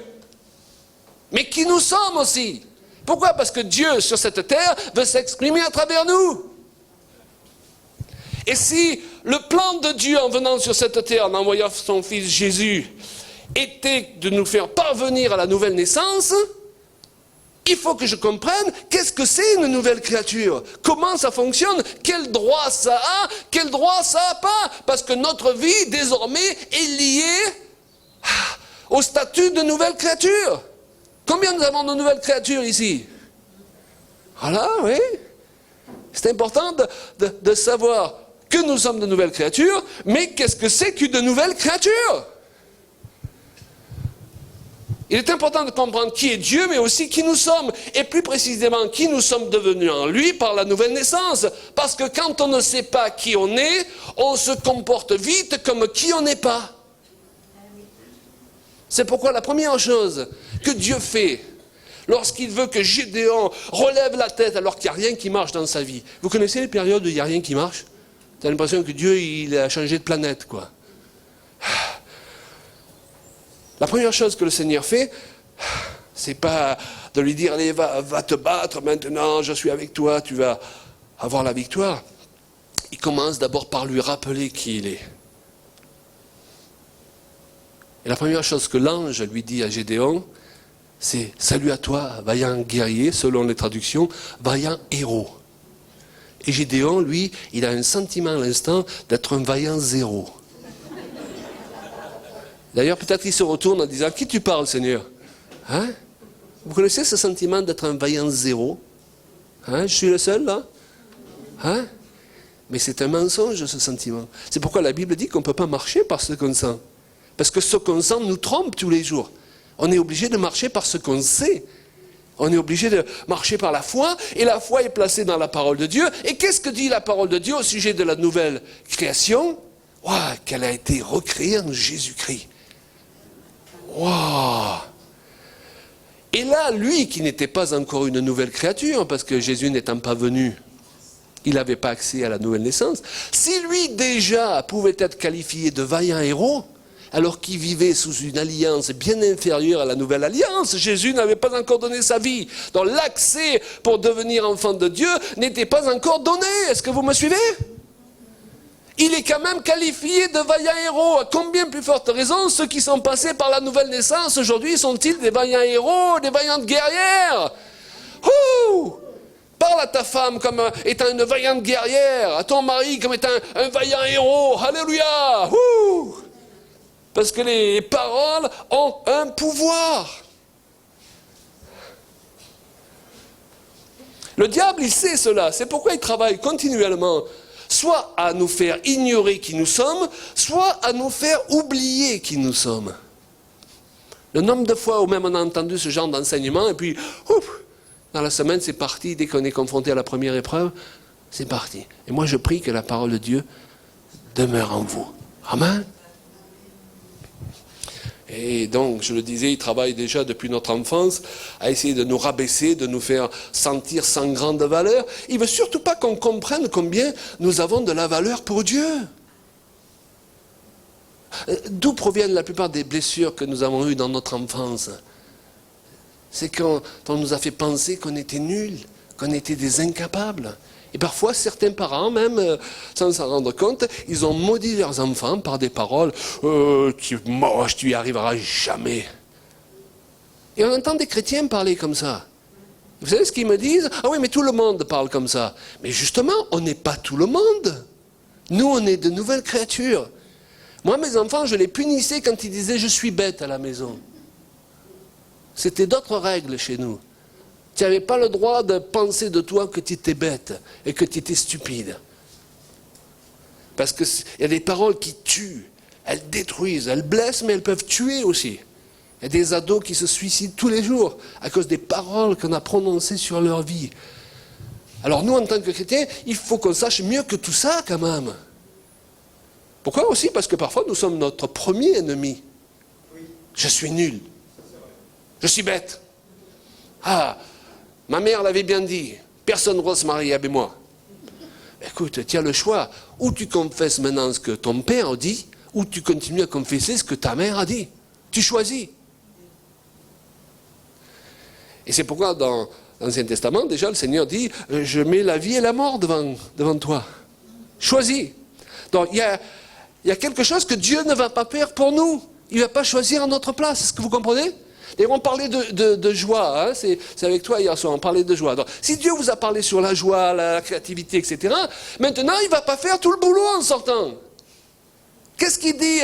mais qui nous sommes aussi. Pourquoi? Parce que Dieu, sur cette terre, veut s'exprimer à travers nous. Et si le plan de Dieu en venant sur cette terre, en envoyant son Fils Jésus, était de nous faire parvenir à la nouvelle naissance, il faut que je comprenne qu'est-ce que c'est une nouvelle créature, comment ça fonctionne, quel droit ça a, quel droit ça n'a pas, parce que notre vie, désormais, est liée au statut de nouvelle créature. Combien nous avons de nouvelles créatures ici? Voilà, oui. C'est important de savoir que nous sommes de nouvelles créatures, mais qu'est-ce que c'est qu'une nouvelle créature? Il est important de comprendre qui est Dieu, mais aussi qui nous sommes, et plus précisément qui nous sommes devenus en lui par la nouvelle naissance. Parce que quand on ne sait pas qui on est, on se comporte vite comme qui on n'est pas. C'est pourquoi la première chose que Dieu fait, lorsqu'il veut que Gédéon relève la tête alors qu'il n'y a rien qui marche dans sa vie. Vous connaissez les périodes où il n'y a rien qui marche? Tu as l'impression que Dieu, il a changé de planète, quoi. La première chose que le Seigneur fait, c'est pas de lui dire, allez, va te battre maintenant, je suis avec toi, tu vas avoir la victoire. Il commence d'abord par lui rappeler qui il est. Et la première chose que l'ange lui dit à Gédéon, c'est « Salut à toi, vaillant guerrier », selon les traductions, « vaillant héros ». Et Gédéon, lui, il a un sentiment à l'instant d'être un vaillant zéro. D'ailleurs, peut-être qu'il se retourne en disant « Qui tu parles, Seigneur ?» Hein? Vous connaissez ce sentiment d'être un vaillant zéro? Hein? Je suis le seul, là? Hein? Mais c'est un mensonge, ce sentiment. C'est pourquoi la Bible dit qu'on ne peut pas marcher par ce qu'on sent. Parce que ce qu'on sent nous trompe tous les jours. On est obligé de marcher par ce qu'on sait. On est obligé de marcher par la foi, et la foi est placée dans la parole de Dieu. Et qu'est-ce que dit la parole de Dieu au sujet de la nouvelle création? Waouh, qu'elle a été recréée en Jésus-Christ. Waouh! Et là, lui qui n'était pas encore une nouvelle créature, parce que Jésus n'étant pas venu, il n'avait pas accès à la nouvelle naissance. Si lui déjà pouvait être qualifié de vaillant héros, alors qu'il vivait sous une alliance bien inférieure à la nouvelle alliance, Jésus n'avait pas encore donné sa vie. Donc l'accès pour devenir enfant de Dieu n'était pas encore donné. Est-ce que vous me suivez? Il est quand même qualifié de vaillant héros. À combien plus forte raison, ceux qui sont passés par la nouvelle naissance aujourd'hui sont-ils des vaillants héros, des vaillantes guerrières? Ouh! Parle à ta femme comme étant une vaillante guerrière, à ton mari comme étant un vaillant héros. Alléluia! Ouh! Parce que les paroles ont un pouvoir. Le diable, il sait cela. C'est pourquoi il travaille continuellement, soit à nous faire ignorer qui nous sommes, soit à nous faire oublier qui nous sommes. Le nombre de fois où même on a entendu ce genre d'enseignement, et puis, ouf, dans la semaine, c'est parti. Dès qu'on est confronté à la première épreuve, c'est parti. Et moi, je prie que la parole de Dieu demeure en vous. Amen. Et donc, je le disais, il travaille déjà depuis notre enfance à essayer de nous rabaisser, de nous faire sentir sans grande valeur. Il ne veut surtout pas qu'on comprenne combien nous avons de la valeur pour Dieu. D'où proviennent la plupart des blessures que nous avons eues dans notre enfance? C'est quand on nous a fait penser qu'on était nuls, qu'on était des incapables. Et parfois, certains parents, même sans s'en rendre compte, ils ont maudit leurs enfants par des paroles « Tu es moche, tu n'y arriveras jamais ». Et on entend des chrétiens parler comme ça. Vous savez ce qu'ils me disent? Ah oui, mais tout le monde parle comme ça. Mais justement, on n'est pas tout le monde. Nous, on est de nouvelles créatures. Moi, mes enfants, je les punissais quand ils disaient « Je suis bête » à la maison. C'était d'autres règles chez nous. Tu n'avais pas le droit de penser de toi que tu étais bête et que tu étais stupide. Parce qu'il y a des paroles qui tuent, elles détruisent, elles blessent, mais elles peuvent tuer aussi. Il y a des ados qui se suicident tous les jours à cause des paroles qu'on a prononcées sur leur vie. Alors nous, en tant que chrétiens, il faut qu'on sache mieux que tout ça quand même. Pourquoi aussi? Parce que parfois nous sommes notre premier ennemi. Je suis nul. Je suis bête. Ah, ma mère l'avait bien dit, personne ne doit se marier avec moi. Écoute, tu as le choix. Ou tu confesses maintenant ce que ton père a dit, ou tu continues à confesser ce que ta mère a dit. Tu choisis. Et c'est pourquoi dans l'Ancien Testament, déjà, le Seigneur dit, je mets la vie et la mort devant toi. Choisis. Donc, il y a quelque chose que Dieu ne va pas faire pour nous. Il ne va pas choisir à notre place. Est-ce que vous comprenez? Et on parlait de joie, hein, c'est avec toi hier soir, on parlait de joie. Donc, si Dieu vous a parlé sur la joie, la créativité, etc., maintenant il ne va pas faire tout le boulot en sortant. Qu'est-ce qu'il dit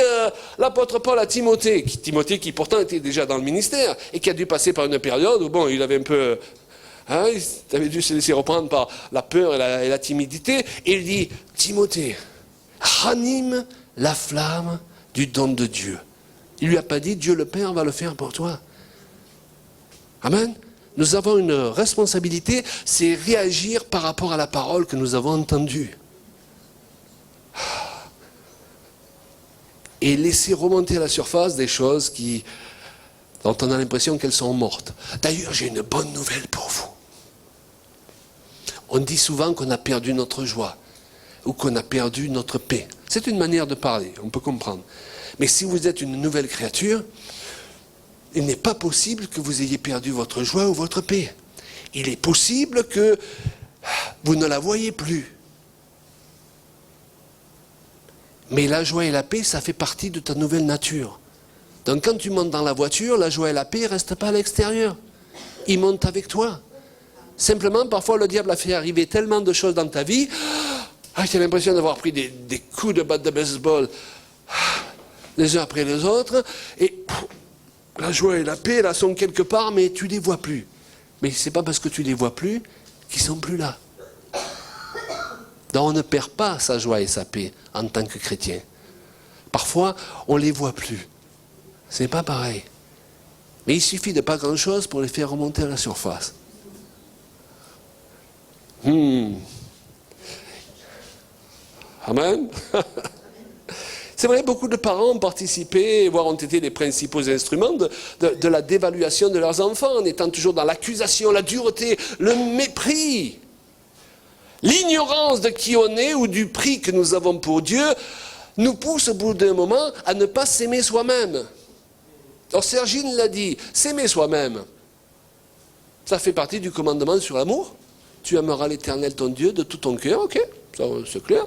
l'apôtre Paul à Timothée? Timothée qui pourtant était déjà dans le ministère et qui a dû passer par une période où bon, il avait un peu... Hein, il avait dû se laisser reprendre par la peur et la timidité. Et il dit, Timothée, ranime la flamme du don de Dieu. Il ne lui a pas dit, Dieu le Père va le faire pour toi. Amen. Nous avons une responsabilité, c'est réagir par rapport à la parole que nous avons entendue. Et laisser remonter à la surface des choses dont on a l'impression qu'elles sont mortes. D'ailleurs, j'ai une bonne nouvelle pour vous. On dit souvent qu'on a perdu notre joie ou qu'on a perdu notre paix. C'est une manière de parler, on peut comprendre. Mais si vous êtes une nouvelle créature, il n'est pas possible que vous ayez perdu votre joie ou votre paix. Il est possible que vous ne la voyez plus. Mais la joie et la paix, ça fait partie de ta nouvelle nature. Donc quand tu montes dans la voiture, la joie et la paix ne restent pas à l'extérieur. Ils montent avec toi. Simplement, parfois, le diable a fait arriver tellement de choses dans ta vie, tu as l'impression d'avoir pris des coups de batte de baseball les uns après les autres, et la joie et la paix, là, sont quelque part, mais tu ne les vois plus. Mais ce n'est pas parce que tu ne les vois plus qu'ils ne sont plus là. Donc on ne perd pas sa joie et sa paix en tant que chrétien. Parfois, on ne les voit plus. Ce n'est pas pareil. Mais il suffit de pas grand-chose pour les faire remonter à la surface. Amen. C'est vrai, beaucoup de parents ont participé, voire ont été les principaux instruments de la dévaluation de leurs enfants, en étant toujours dans l'accusation, la dureté, le mépris. L'ignorance de qui on est ou du prix que nous avons pour Dieu nous pousse au bout d'un moment à ne pas s'aimer soi-même. Alors Sergine l'a dit, s'aimer soi-même, ça fait partie du commandement sur l'amour. Tu aimeras l'Éternel ton Dieu de tout ton cœur, ok, ça c'est clair.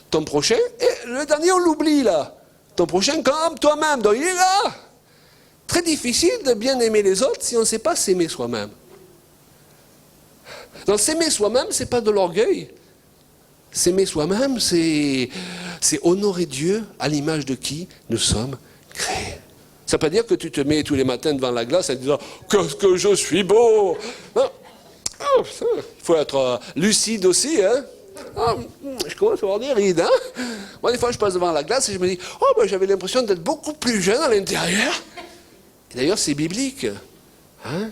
Ton prochain, et le dernier on l'oublie là, ton prochain comme toi-même, donc il est là. Très difficile de bien aimer les autres si on ne sait pas s'aimer soi-même. Donc s'aimer soi-même, ce n'est pas de l'orgueil. S'aimer soi-même, c'est honorer Dieu à l'image de qui nous sommes créés. Ça ne veut pas dire que tu te mets tous les matins devant la glace en disant « Qu'est-ce que je suis beau !» Non. Il faut être lucide aussi, hein. Je commence à avoir des rides, hein. Moi, des fois, je passe devant la glace et je me dis « Oh, ben, j'avais l'impression d'être beaucoup plus jeune à l'intérieur. » Et d'ailleurs, c'est biblique. Hein.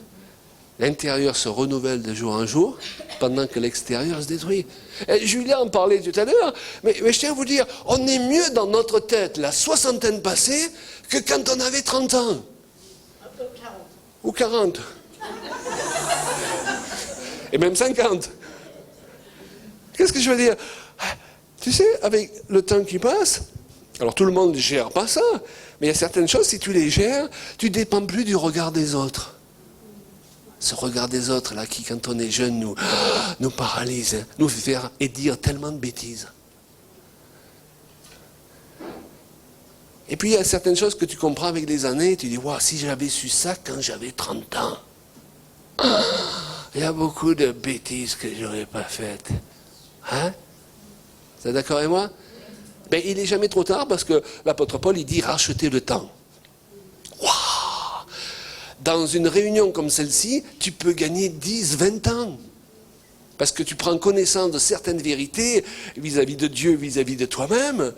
L'intérieur se renouvelle de jour en jour, pendant que l'extérieur se détruit. Et Julien en parlait tout à l'heure, mais je tiens à vous dire, on est mieux dans notre tête, la soixantaine passée, que quand on avait 30 ans. Ou 40. Et même 50. Qu'est-ce que je veux dire? Tu sais, avec le temps qui passe, alors tout le monde ne gère pas ça, mais il y a certaines choses, si tu les gères, tu ne dépends plus du regard des autres. Ce regard des autres, là, qui, quand on est jeune, nous paralyse, hein, nous fait faire et dire tellement de bêtises. Et puis, il y a certaines choses que tu comprends avec les années, tu dis, wow, si j'avais su ça quand j'avais 30 ans, il y a beaucoup de bêtises que je n'aurais pas faites. Hein? Vous êtes d'accord avec moi? Mais il n'est jamais trop tard parce que l'apôtre Paul, il dit, rachetez le temps. Waouh! Dans une réunion comme celle-ci, tu peux gagner 10, 20 ans. Parce que tu prends connaissance de certaines vérités vis-à-vis de Dieu, vis-à-vis de toi-même,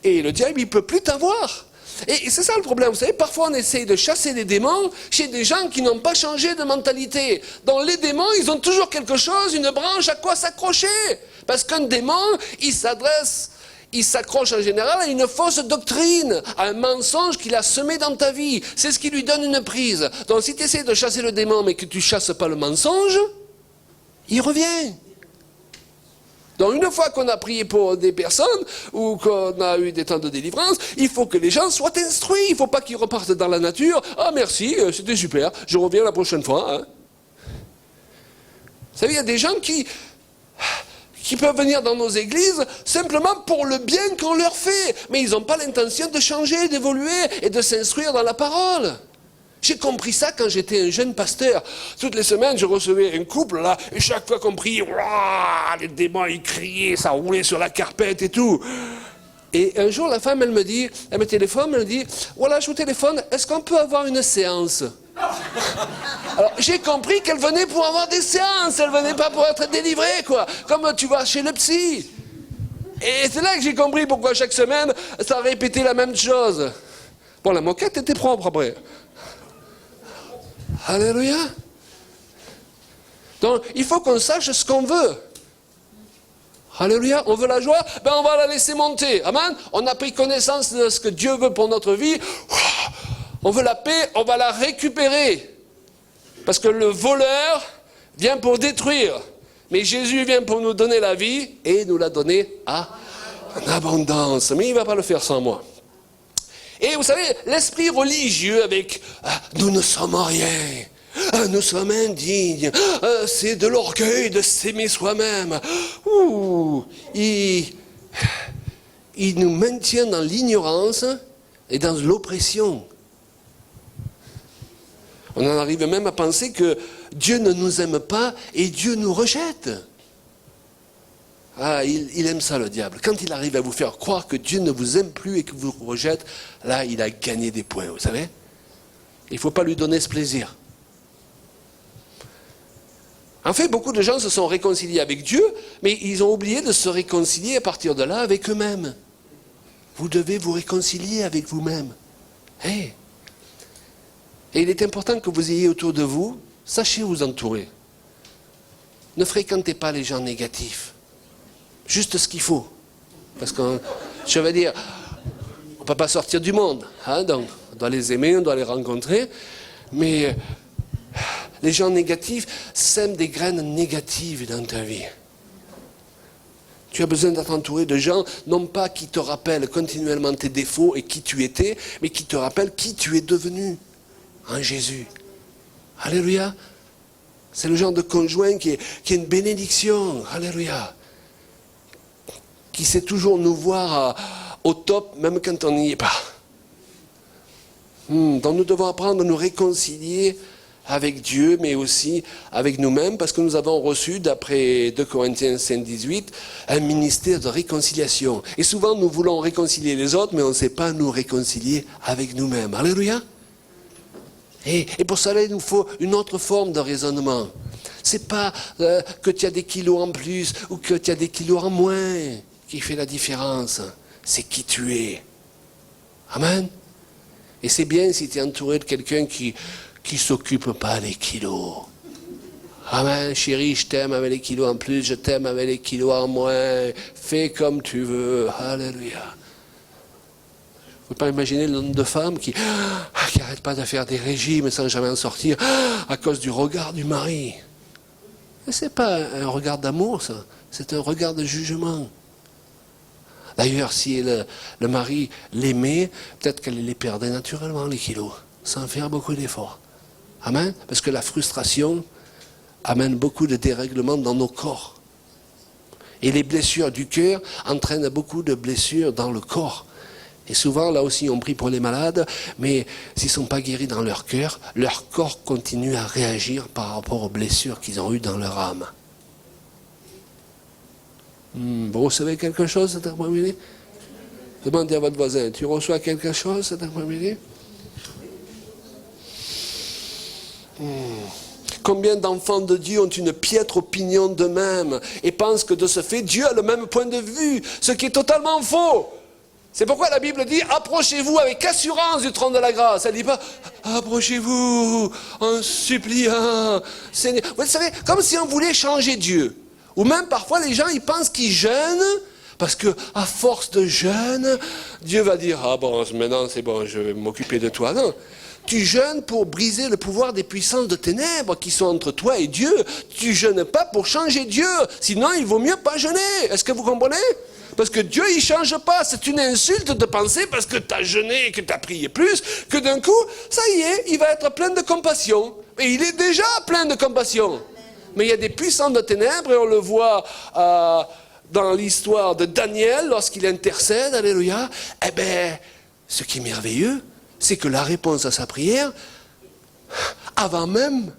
et le diable, il ne peut plus t'avoir. Et c'est ça le problème, vous savez, parfois on essaye de chasser les démons chez des gens qui n'ont pas changé de mentalité. Dans les démons, ils ont toujours quelque chose, une branche à quoi s'accrocher. Parce qu'un démon, il s'accroche en général à une fausse doctrine, à un mensonge qu'il a semé dans ta vie. C'est ce qui lui donne une prise. Donc si tu essaies de chasser le démon mais que tu ne chasses pas le mensonge, il revient. Donc une fois qu'on a prié pour des personnes ou qu'on a eu des temps de délivrance, il faut que les gens soient instruits. Il ne faut pas qu'ils repartent dans la nature. Ah merci, c'était super, je reviens la prochaine fois. Hein. Vous savez, il y a des gens qui peuvent venir dans nos églises simplement pour le bien qu'on leur fait. Mais ils n'ont pas l'intention de changer, d'évoluer et de s'instruire dans la parole. J'ai compris ça quand j'étais un jeune pasteur. Toutes les semaines, je recevais un couple, là, et chaque fois qu'on priait, les démons, ils criaient, ça roulait sur la carpette et tout. Et un jour, la femme, elle me téléphone, elle me dit, voilà, je vous téléphone, est-ce qu'on peut avoir une séance? Alors, j'ai compris qu'elle venait pour avoir des séances, elle venait pas pour être délivrée, quoi. Comme tu vas chez le psy. Et c'est là que j'ai compris pourquoi chaque semaine, ça répétait la même chose. Bon, la moquette était propre après. Alléluia. Donc, il faut qu'on sache ce qu'on veut. Alléluia. On veut la joie, ben on va la laisser monter. Amen. On a pris connaissance de ce que Dieu veut pour notre vie. On veut la paix, on va la récupérer. Parce que le voleur vient pour détruire. Mais Jésus vient pour nous donner la vie et nous la donner en abondance. Mais il ne va pas le faire sans moi. Et vous savez, l'esprit religieux avec « nous ne sommes rien ». Nous sommes indignes, c'est de l'orgueil de s'aimer soi-même. Il nous maintient dans l'ignorance et dans l'oppression. On en arrive même à penser que Dieu ne nous aime pas et Dieu nous rejette. Ah, il aime ça le diable. Quand il arrive à vous faire croire que Dieu ne vous aime plus et que vous rejette, là il a gagné des points, vous savez. Il ne faut pas lui donner ce plaisir. En fait, beaucoup de gens se sont réconciliés avec Dieu, mais ils ont oublié de se réconcilier à partir de là avec eux-mêmes. Vous devez vous réconcilier avec vous-même. Hey. Et il est important que vous ayez autour de vous, sachez vous entourer. Ne fréquentez pas les gens négatifs. Juste ce qu'il faut. Parce que, je veux dire, on ne peut pas sortir du monde. Hein, donc, on doit les aimer, on doit les rencontrer. Mais les gens négatifs sèment des graines négatives dans ta vie. Tu as besoin d'être entouré de gens, non pas qui te rappellent continuellement tes défauts et qui tu étais, mais qui te rappellent qui tu es devenu en Jésus. Alléluia. C'est le genre de conjoint qui est une bénédiction. Alléluia. Qui sait toujours nous voir au top, même quand on n'y est pas. Donc nous devons apprendre à nous réconcilier avec Dieu, mais aussi avec nous-mêmes, parce que nous avons reçu, d'après 2 Corinthiens 5,18, un ministère de réconciliation. Et souvent, nous voulons réconcilier les autres, mais on ne sait pas nous réconcilier avec nous-mêmes. Alléluia. Et pour cela, il nous faut une autre forme de raisonnement. C'est pas que tu as des kilos en plus ou que tu as des kilos en moins qui fait la différence. C'est qui tu es. Amen. Et c'est bien si tu es entouré de quelqu'un qui s'occupe pas des kilos. Amen, chérie, je t'aime avec les kilos en plus, je t'aime avec les kilos en moins. Fais comme tu veux. Alléluia. Vous ne pouvez pas imaginer le nombre de femmes qui n'arrêtent pas de faire des régimes sans jamais en sortir à cause du regard du mari. Ce n'est pas un regard d'amour, ça. C'est un regard de jugement. D'ailleurs, si le mari l'aimait, peut-être qu'elle les perdait naturellement, les kilos, sans faire beaucoup d'efforts. Amen. Parce que la frustration amène beaucoup de dérèglements dans nos corps. Et les blessures du cœur entraînent beaucoup de blessures dans le corps. Et souvent, là aussi, on prie pour les malades, mais s'ils ne sont pas guéris dans leur cœur, leur corps continue à réagir par rapport aux blessures qu'ils ont eues dans leur âme. Vous recevez quelque chose cet après-midi? Demandez à votre voisin, tu reçois quelque chose cet après-midi? combien d'enfants de Dieu ont une piètre opinion d'eux-mêmes et pensent que de ce fait, Dieu a le même point de vue, ce qui est totalement faux. C'est pourquoi la Bible dit, approchez-vous avec assurance du trône de la grâce. Elle ne dit pas, approchez-vous en suppliant, Seigneur. Vous savez, comme si on voulait changer Dieu. Ou même parfois les gens, ils pensent qu'ils jeûnent, parce que à force de jeûne, Dieu va dire, ah bon, maintenant c'est bon, je vais m'occuper de toi. Non. Tu jeûnes pour briser le pouvoir des puissances de ténèbres qui sont entre toi et Dieu. Tu jeûnes pas pour changer Dieu. Sinon, il vaut mieux pas jeûner. Est-ce que vous comprenez? Parce que Dieu, il ne change pas. C'est une insulte de penser, parce que tu as jeûné et que tu as prié plus, que d'un coup, ça y est, il va être plein de compassion. Et il est déjà plein de compassion. Mais il y a des puissances de ténèbres, et on le voit dans l'histoire de Daniel, lorsqu'il intercède, alléluia. Eh bien, ce qui est merveilleux, c'est que la réponse à sa prière, avant même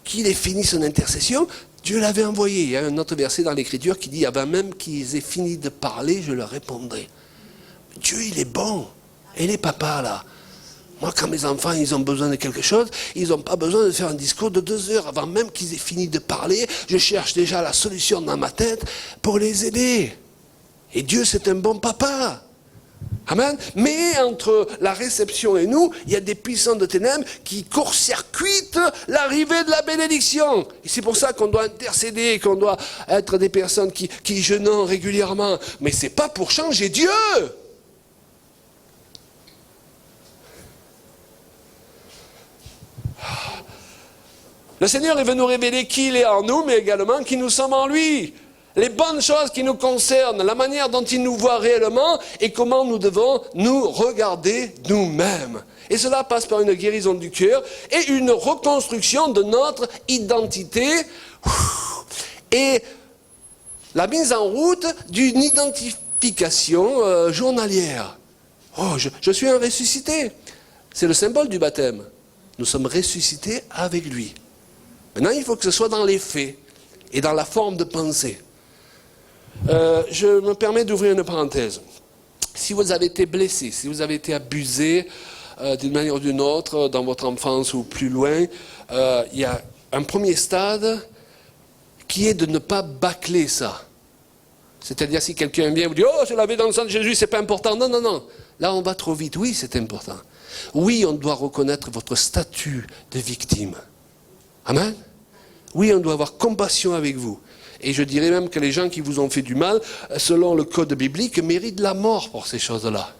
qu'il ait fini son intercession, Dieu l'avait envoyé. Il y a un autre verset dans l'Écriture qui dit, avant même qu'ils aient fini de parler, je leur répondrai. Dieu, il est bon. Et les papas, là, moi, quand mes enfants, ils ont besoin de quelque chose, ils n'ont pas besoin de faire un discours de 2 heures. Avant même qu'ils aient fini de parler, je cherche déjà la solution dans ma tête pour les aider. Et Dieu, c'est un bon papa. Amen. Mais entre la réception et nous, il y a des puissants de ténèbres qui court-circuitent l'arrivée de la bénédiction. Et c'est pour ça qu'on doit intercéder, qu'on doit être des personnes qui jeûnent régulièrement. Mais ce n'est pas pour changer Dieu. Le Seigneur, il veut nous révéler qui il est en nous, mais également qui nous sommes en lui. Les bonnes choses qui nous concernent, la manière dont il nous voit réellement et comment nous devons nous regarder nous-mêmes. Et cela passe par une guérison du cœur et une reconstruction de notre identité et la mise en route d'une identification journalière. Oh, je suis un ressuscité. C'est le symbole du baptême. Nous sommes ressuscités avec lui. Maintenant, il faut que ce soit dans les faits et dans la forme de pensée. Je me permets d'ouvrir une parenthèse. Si vous avez été blessé, si vous avez été abusé d'une manière ou d'une autre dans votre enfance ou plus loin, il y a un premier stade qui est de ne pas bâcler ça. C'est-à-dire si quelqu'un vient vous dit « Oh, je l'avais dans le sang de Jésus, c'est pas important. » Non, non, non. Là, on va trop vite. Oui, c'est important. Oui, on doit reconnaître votre statut de victime. Amen. Oui, on doit avoir compassion avec vous. Et je dirais même que les gens qui vous ont fait du mal, selon le code biblique, méritent la mort pour ces choses-là.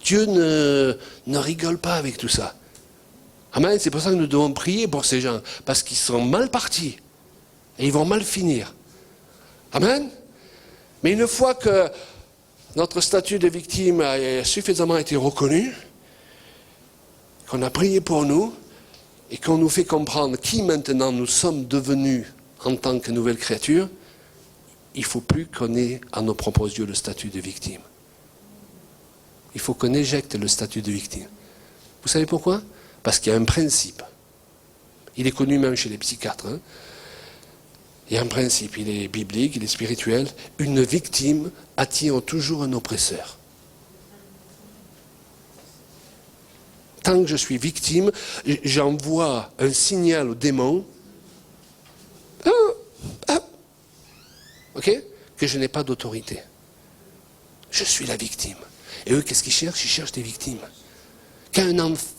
Dieu ne rigole pas avec tout ça. Amen. C'est pour ça que nous devons prier pour ces gens. Parce qu'ils sont mal partis. Et ils vont mal finir. Amen. Mais une fois que notre statut de victime a suffisamment été reconnu, qu'on a prié pour nous, et qu'on nous fait comprendre qui maintenant nous sommes devenus en tant que nouvelle créature, il ne faut plus qu'on ait à nos propres yeux le statut de victime. Il faut qu'on éjecte le statut de victime. Vous savez pourquoi? Parce qu'il y a un principe. Il est connu même chez les psychiatres. Hein. Il y a un principe, il est biblique, il est spirituel. Une victime attire toujours un oppresseur. Tant que je suis victime, j'envoie un signal au démon que je n'ai pas d'autorité. Je suis la victime. Et eux, qu'est-ce qu'ils cherchent? Ils cherchent des victimes. Quand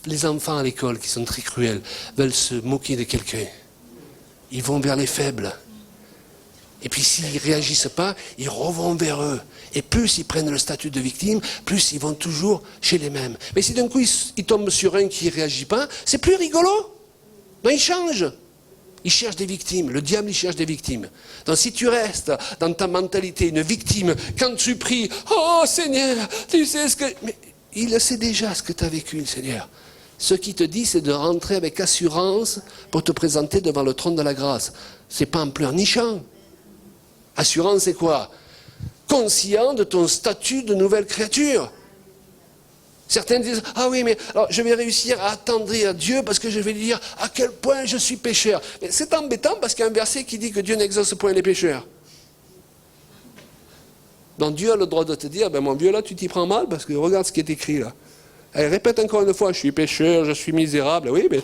les enfants à l'école, qui sont très cruels, veulent se moquer de quelqu'un, ils vont vers les faibles. Et puis s'ils ne réagissent pas, ils revont vers eux. Et plus ils prennent le statut de victime, plus ils vont toujours chez les mêmes. Mais si d'un coup ils tombent sur un qui ne réagit pas, c'est plus rigolo. Non, ils changent. Ils cherchent des victimes. Le diable, il cherche des victimes. Donc si tu restes dans ta mentalité une victime, quand tu pries, oh Seigneur, tu sais ce que... Mais il sait déjà ce que tu as vécu, le Seigneur. Ce qu'il te dit, c'est de rentrer avec assurance pour te présenter devant le trône de la grâce. C'est pas en pleurnichant. Assurance, c'est quoi? Conscient de ton statut de nouvelle créature. Certains disent, ah oui, mais alors, je vais réussir à attendrir Dieu parce que je vais lui dire à quel point je suis pécheur. Mais c'est embêtant parce qu'il y a un verset qui dit que Dieu n'exauce point les pécheurs. Donc Dieu a le droit de te dire, ben mon vieux là, tu t'y prends mal parce que regarde ce qui est écrit là. Elle répète encore une fois, je suis pécheur, je suis misérable. Oui, mais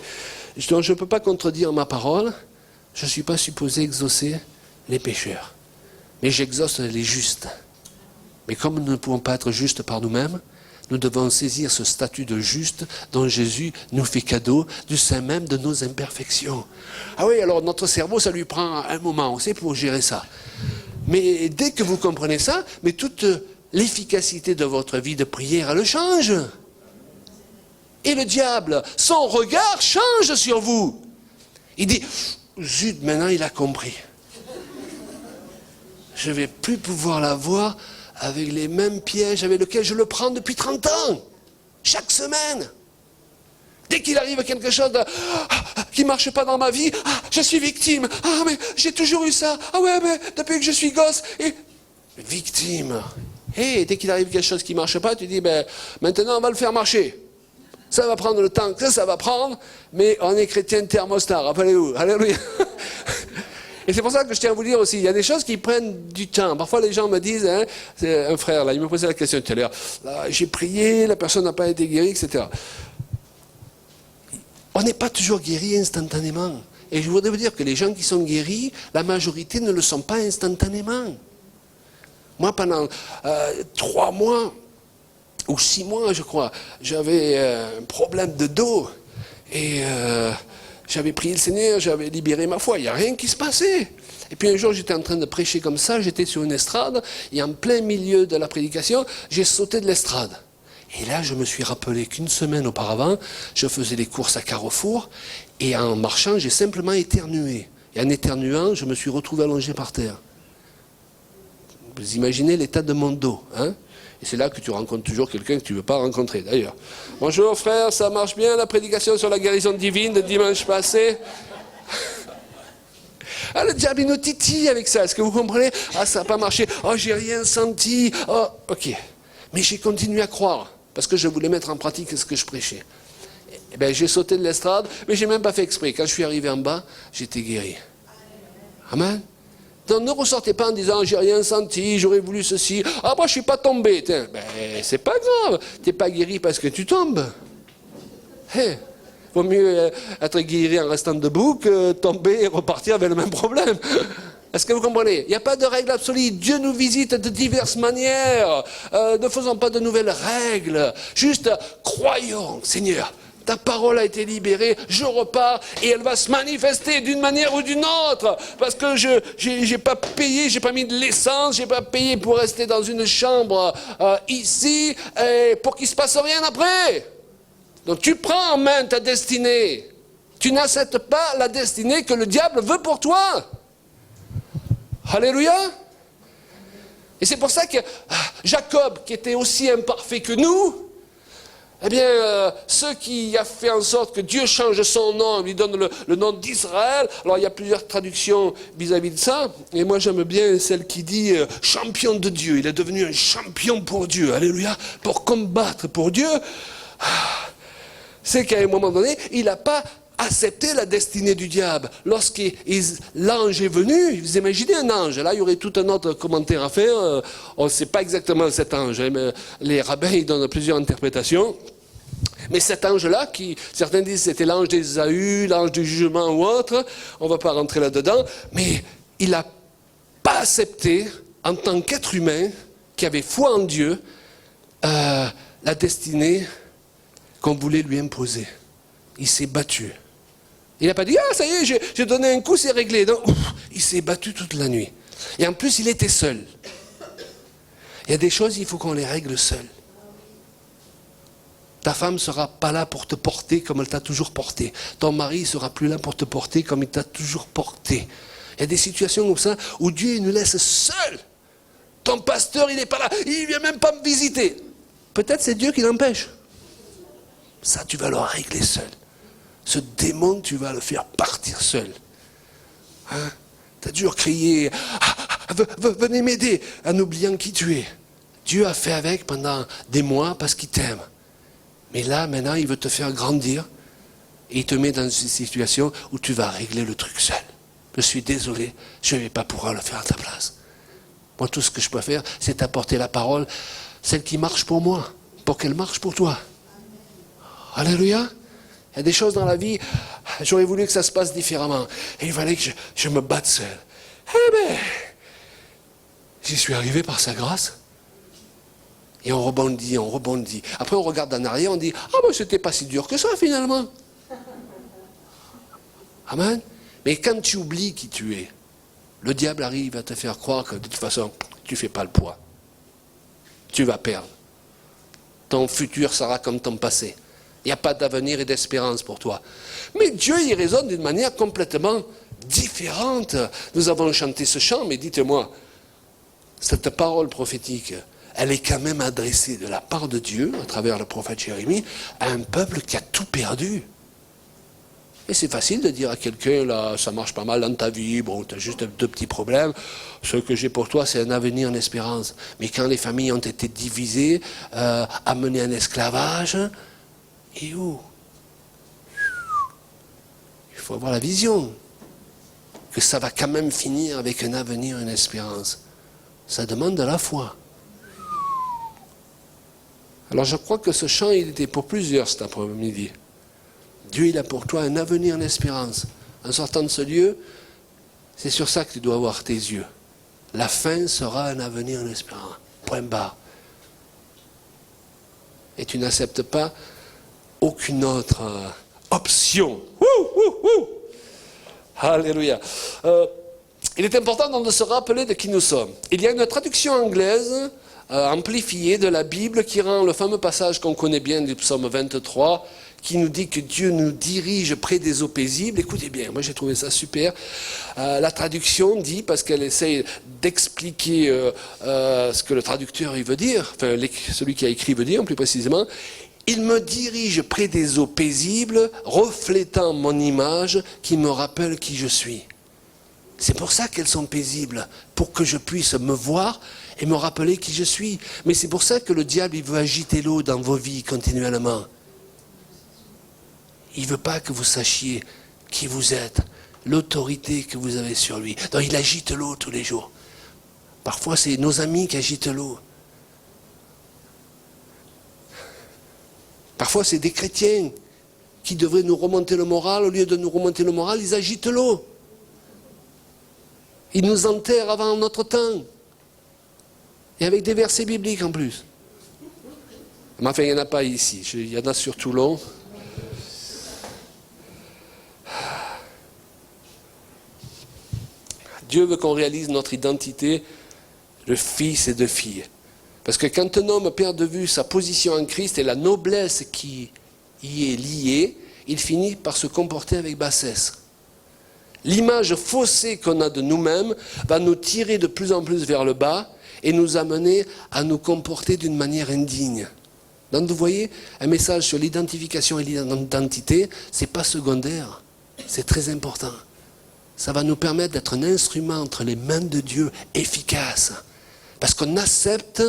Donc je ne peux pas contredire ma parole. Je ne suis pas supposé exaucer les pécheurs. Mais j'exauce les justes. Mais comme nous ne pouvons pas être justes par nous-mêmes, nous devons saisir ce statut de juste dont Jésus nous fait cadeau du sein même de nos imperfections. Ah oui, alors notre cerveau, ça lui prend un moment, on sait, pour gérer ça. Mais dès que vous comprenez ça, mais toute l'efficacité de votre vie de prière, elle change. Et le diable, son regard change sur vous. Il dit, zut, maintenant il a compris. Je ne vais plus pouvoir la voir avec les mêmes pièges avec lesquels je le prends depuis 30 ans. Chaque semaine. Dès qu'il arrive quelque chose qui ne marche pas dans ma vie, je suis victime. Ah, mais j'ai toujours eu ça. Ah ouais, mais depuis que je suis gosse. Et... victime. Et dès qu'il arrive quelque chose qui ne marche pas, tu dis, ben, maintenant on va le faire marcher. Ça va prendre le temps que ça va prendre, mais on est chrétien thermostat, rappelez-vous. Alléluia. Et c'est pour ça que je tiens à vous dire aussi, il y a des choses qui prennent du temps. Parfois les gens me disent, hein, c'est un frère là, il me posait la question tout à l'heure, j'ai prié, la personne n'a pas été guérie, etc. On n'est pas toujours guéri instantanément. Et je voudrais vous dire que les gens qui sont guéris, la majorité ne le sont pas instantanément. Moi, pendant 3 mois, ou 6 mois, je crois, j'avais un problème de dos. Et j'avais prié le Seigneur, j'avais libéré ma foi. Il n'y a rien qui se passait. Et puis un jour, j'étais en train de prêcher comme ça, j'étais sur une estrade, et en plein milieu de la prédication, j'ai sauté de l'estrade. Et là, je me suis rappelé qu'une semaine auparavant, je faisais les courses à Carrefour, et en marchant, j'ai simplement éternué. Et en éternuant, je me suis retrouvé allongé par terre. Vous imaginez l'état de mon dos, hein? Et c'est là que tu rencontres toujours quelqu'un que tu ne veux pas rencontrer, d'ailleurs. Bonjour frère, ça marche bien la prédication sur la guérison divine de dimanche passé? Ah, le diable, il nous titille avec ça, est-ce que vous comprenez? Ah, ça n'a pas marché, oh, j'ai rien senti, oh, ok. Mais j'ai continué à croire, parce que je voulais mettre en pratique ce que je prêchais. Eh bien, j'ai sauté de l'estrade, mais je n'ai même pas fait exprès. Quand je suis arrivé en bas, j'étais guéri. Amen. Donc ne ressortez pas en disant j'ai rien senti, j'aurais voulu ceci. Ah moi je suis pas tombé. Ben c'est pas grave, t'es pas guéri parce que tu tombes. Hey, vaut mieux être guéri en restant debout que tomber et repartir avec le même problème. Est-ce que vous comprenez? Il n'y a pas de règle absolue. Dieu nous visite de diverses manières. Ne faisons pas de nouvelles règles. Juste croyons, Seigneur. Ta parole a été libérée, je repars et elle va se manifester d'une manière ou d'une autre. Parce que je n'ai pas payé, j'ai pas mis de l'essence, j'ai pas payé pour rester dans une chambre ici pour qu'il ne se passe rien après. Donc tu prends en main ta destinée. Tu n'acceptes pas la destinée que le diable veut pour toi. Alléluia. Et c'est pour ça que Jacob, qui était aussi imparfait que nous, eh bien, ce qui a fait en sorte que Dieu change son nom, lui donne le nom d'Israël. Alors, il y a plusieurs traductions vis-à-vis de ça. Et moi, j'aime bien celle qui dit champion de Dieu. Il est devenu un champion pour Dieu. Alléluia. Pour combattre pour Dieu. C'est qu'à un moment donné, il n'a pas accepté la destinée du diable. Lorsque l'ange est venu, vous imaginez un ange, là il y aurait tout un autre commentaire à faire, on ne sait pas exactement cet ange, mais les rabbins ils donnent plusieurs interprétations, mais cet ange-là, qui certains disent c'était l'ange d'Ésaü, l'ange du jugement ou autre, on ne va pas rentrer là-dedans, mais il n'a pas accepté, en tant qu'être humain, qui avait foi en Dieu, la destinée qu'on voulait lui imposer. Il s'est battu. Il n'a pas dit, ah ça y est, j'ai donné un coup, c'est réglé. Non, il s'est battu toute la nuit. Et en plus, il était seul. Il y a des choses, il faut qu'on les règle seul. Ta femme ne sera pas là pour te porter comme elle t'a toujours porté. Ton mari ne sera plus là pour te porter comme il t'a toujours porté. Il y a des situations comme ça où Dieu nous laisse seuls. Ton pasteur, il n'est pas là. Il ne vient même pas me visiter. Peut-être c'est Dieu qui l'empêche. Ça, tu vas le régler seul. Ce démon, tu vas le faire partir seul. Hein? Tu as dû crier, venez m'aider, en oubliant qui tu es. Dieu a fait avec pendant des mois parce qu'il t'aime. Mais là, maintenant, il veut te faire grandir et il te met dans une situation où tu vas régler le truc seul. Je suis désolé, je ne vais pas pouvoir le faire à ta place. Moi, tout ce que je peux faire, c'est t'apporter la parole, celle qui marche pour moi, pour qu'elle marche pour toi. Alléluia. Il y a des choses dans la vie, j'aurais voulu que ça se passe différemment. Et il fallait que je me batte seul. Eh bien, j'y suis arrivé par sa grâce. Et on rebondit, on rebondit. Après, on regarde en arrière, on dit, ah ben, c'était pas si dur que ça, finalement. Amen. Mais quand tu oublies qui tu es, le diable arrive à te faire croire que de toute façon, tu ne fais pas le poids. Tu vas perdre. Ton futur sera comme ton passé. Il n'y a pas d'avenir et d'espérance pour toi. Mais Dieu y raisonne d'une manière complètement différente. Nous avons chanté ce chant, mais dites-moi, cette parole prophétique, elle est quand même adressée de la part de Dieu, à travers le prophète Jérémie, à un peuple qui a tout perdu. Et c'est facile de dire à quelqu'un, là, ça marche pas mal dans ta vie, bon, tu as juste deux petits problèmes. Ce que j'ai pour toi, c'est un avenir, une espérance. Mais quand les familles ont été divisées, amenées en esclavage, et où? Il faut avoir la vision que ça va quand même finir avec un avenir, une espérance. Ça demande de la foi. Alors je crois que ce chant, il était pour plusieurs cet après-midi. Dieu, il a pour toi un avenir, une espérance. En sortant de ce lieu, c'est sur ça que tu dois avoir tes yeux. La fin sera un avenir, une espérance. Point barre. Et tu n'acceptes pas aucune autre option. Alléluia. Il est important donc de se rappeler de qui nous sommes. Il y a une traduction anglaise amplifiée de la Bible qui rend le fameux passage qu'on connaît bien du psaume 23, qui nous dit que Dieu nous dirige près des eaux paisibles. Écoutez bien, moi j'ai trouvé ça super. La traduction dit, parce qu'elle essaye d'expliquer ce que le traducteur il veut dire, enfin celui qui a écrit veut dire plus précisément, il me dirige près des eaux paisibles, reflétant mon image qui me rappelle qui je suis. C'est pour ça qu'elles sont paisibles, pour que je puisse me voir et me rappeler qui je suis. Mais c'est pour ça que le diable il veut agiter l'eau dans vos vies continuellement. Il ne veut pas que vous sachiez qui vous êtes, l'autorité que vous avez sur lui. Donc il agite l'eau tous les jours. Parfois c'est nos amis qui agitent l'eau. Parfois c'est des chrétiens qui devraient nous remonter le moral. Au lieu de nous remonter le moral, ils agitent l'eau. Ils nous enterrent avant notre temps. Et avec des versets bibliques en plus. Mais enfin, il n'y en a pas ici. Il y en a sur Toulon. Dieu veut qu'on réalise notre identité de fils et de filles. Parce que quand un homme perd de vue sa position en Christ et la noblesse qui y est liée, il finit par se comporter avec bassesse. L'image faussée qu'on a de nous-mêmes va nous tirer de plus en plus vers le bas et nous amener à nous comporter d'une manière indigne. Donc vous voyez, un message sur l'identification et l'identité, ce n'est pas secondaire, c'est très important. Ça va nous permettre d'être un instrument entre les mains de Dieu efficace. Parce qu'on accepte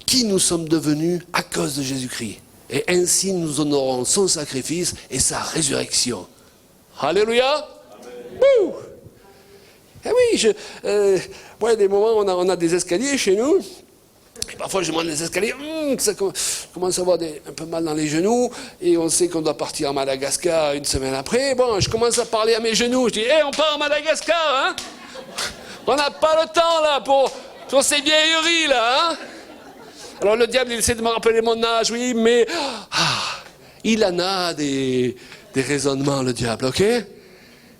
qui nous sommes devenus à cause de Jésus-Christ. Et ainsi nous honorons son sacrifice et sa résurrection. Alléluia. Eh oui, il y a des moments où on a des escaliers chez nous. Et parfois je monte les escaliers, ça commence à avoir un peu mal dans les genoux, et on sait qu'on doit partir à Madagascar une semaine après. Bon, je commence à parler à mes genoux, je dis, on part à Madagascar, hein? On n'a pas le temps là pour ces vieilleries là, hein? Alors le diable il essaie de me rappeler mon âge, oui, mais il en a des raisonnements, le diable, ok?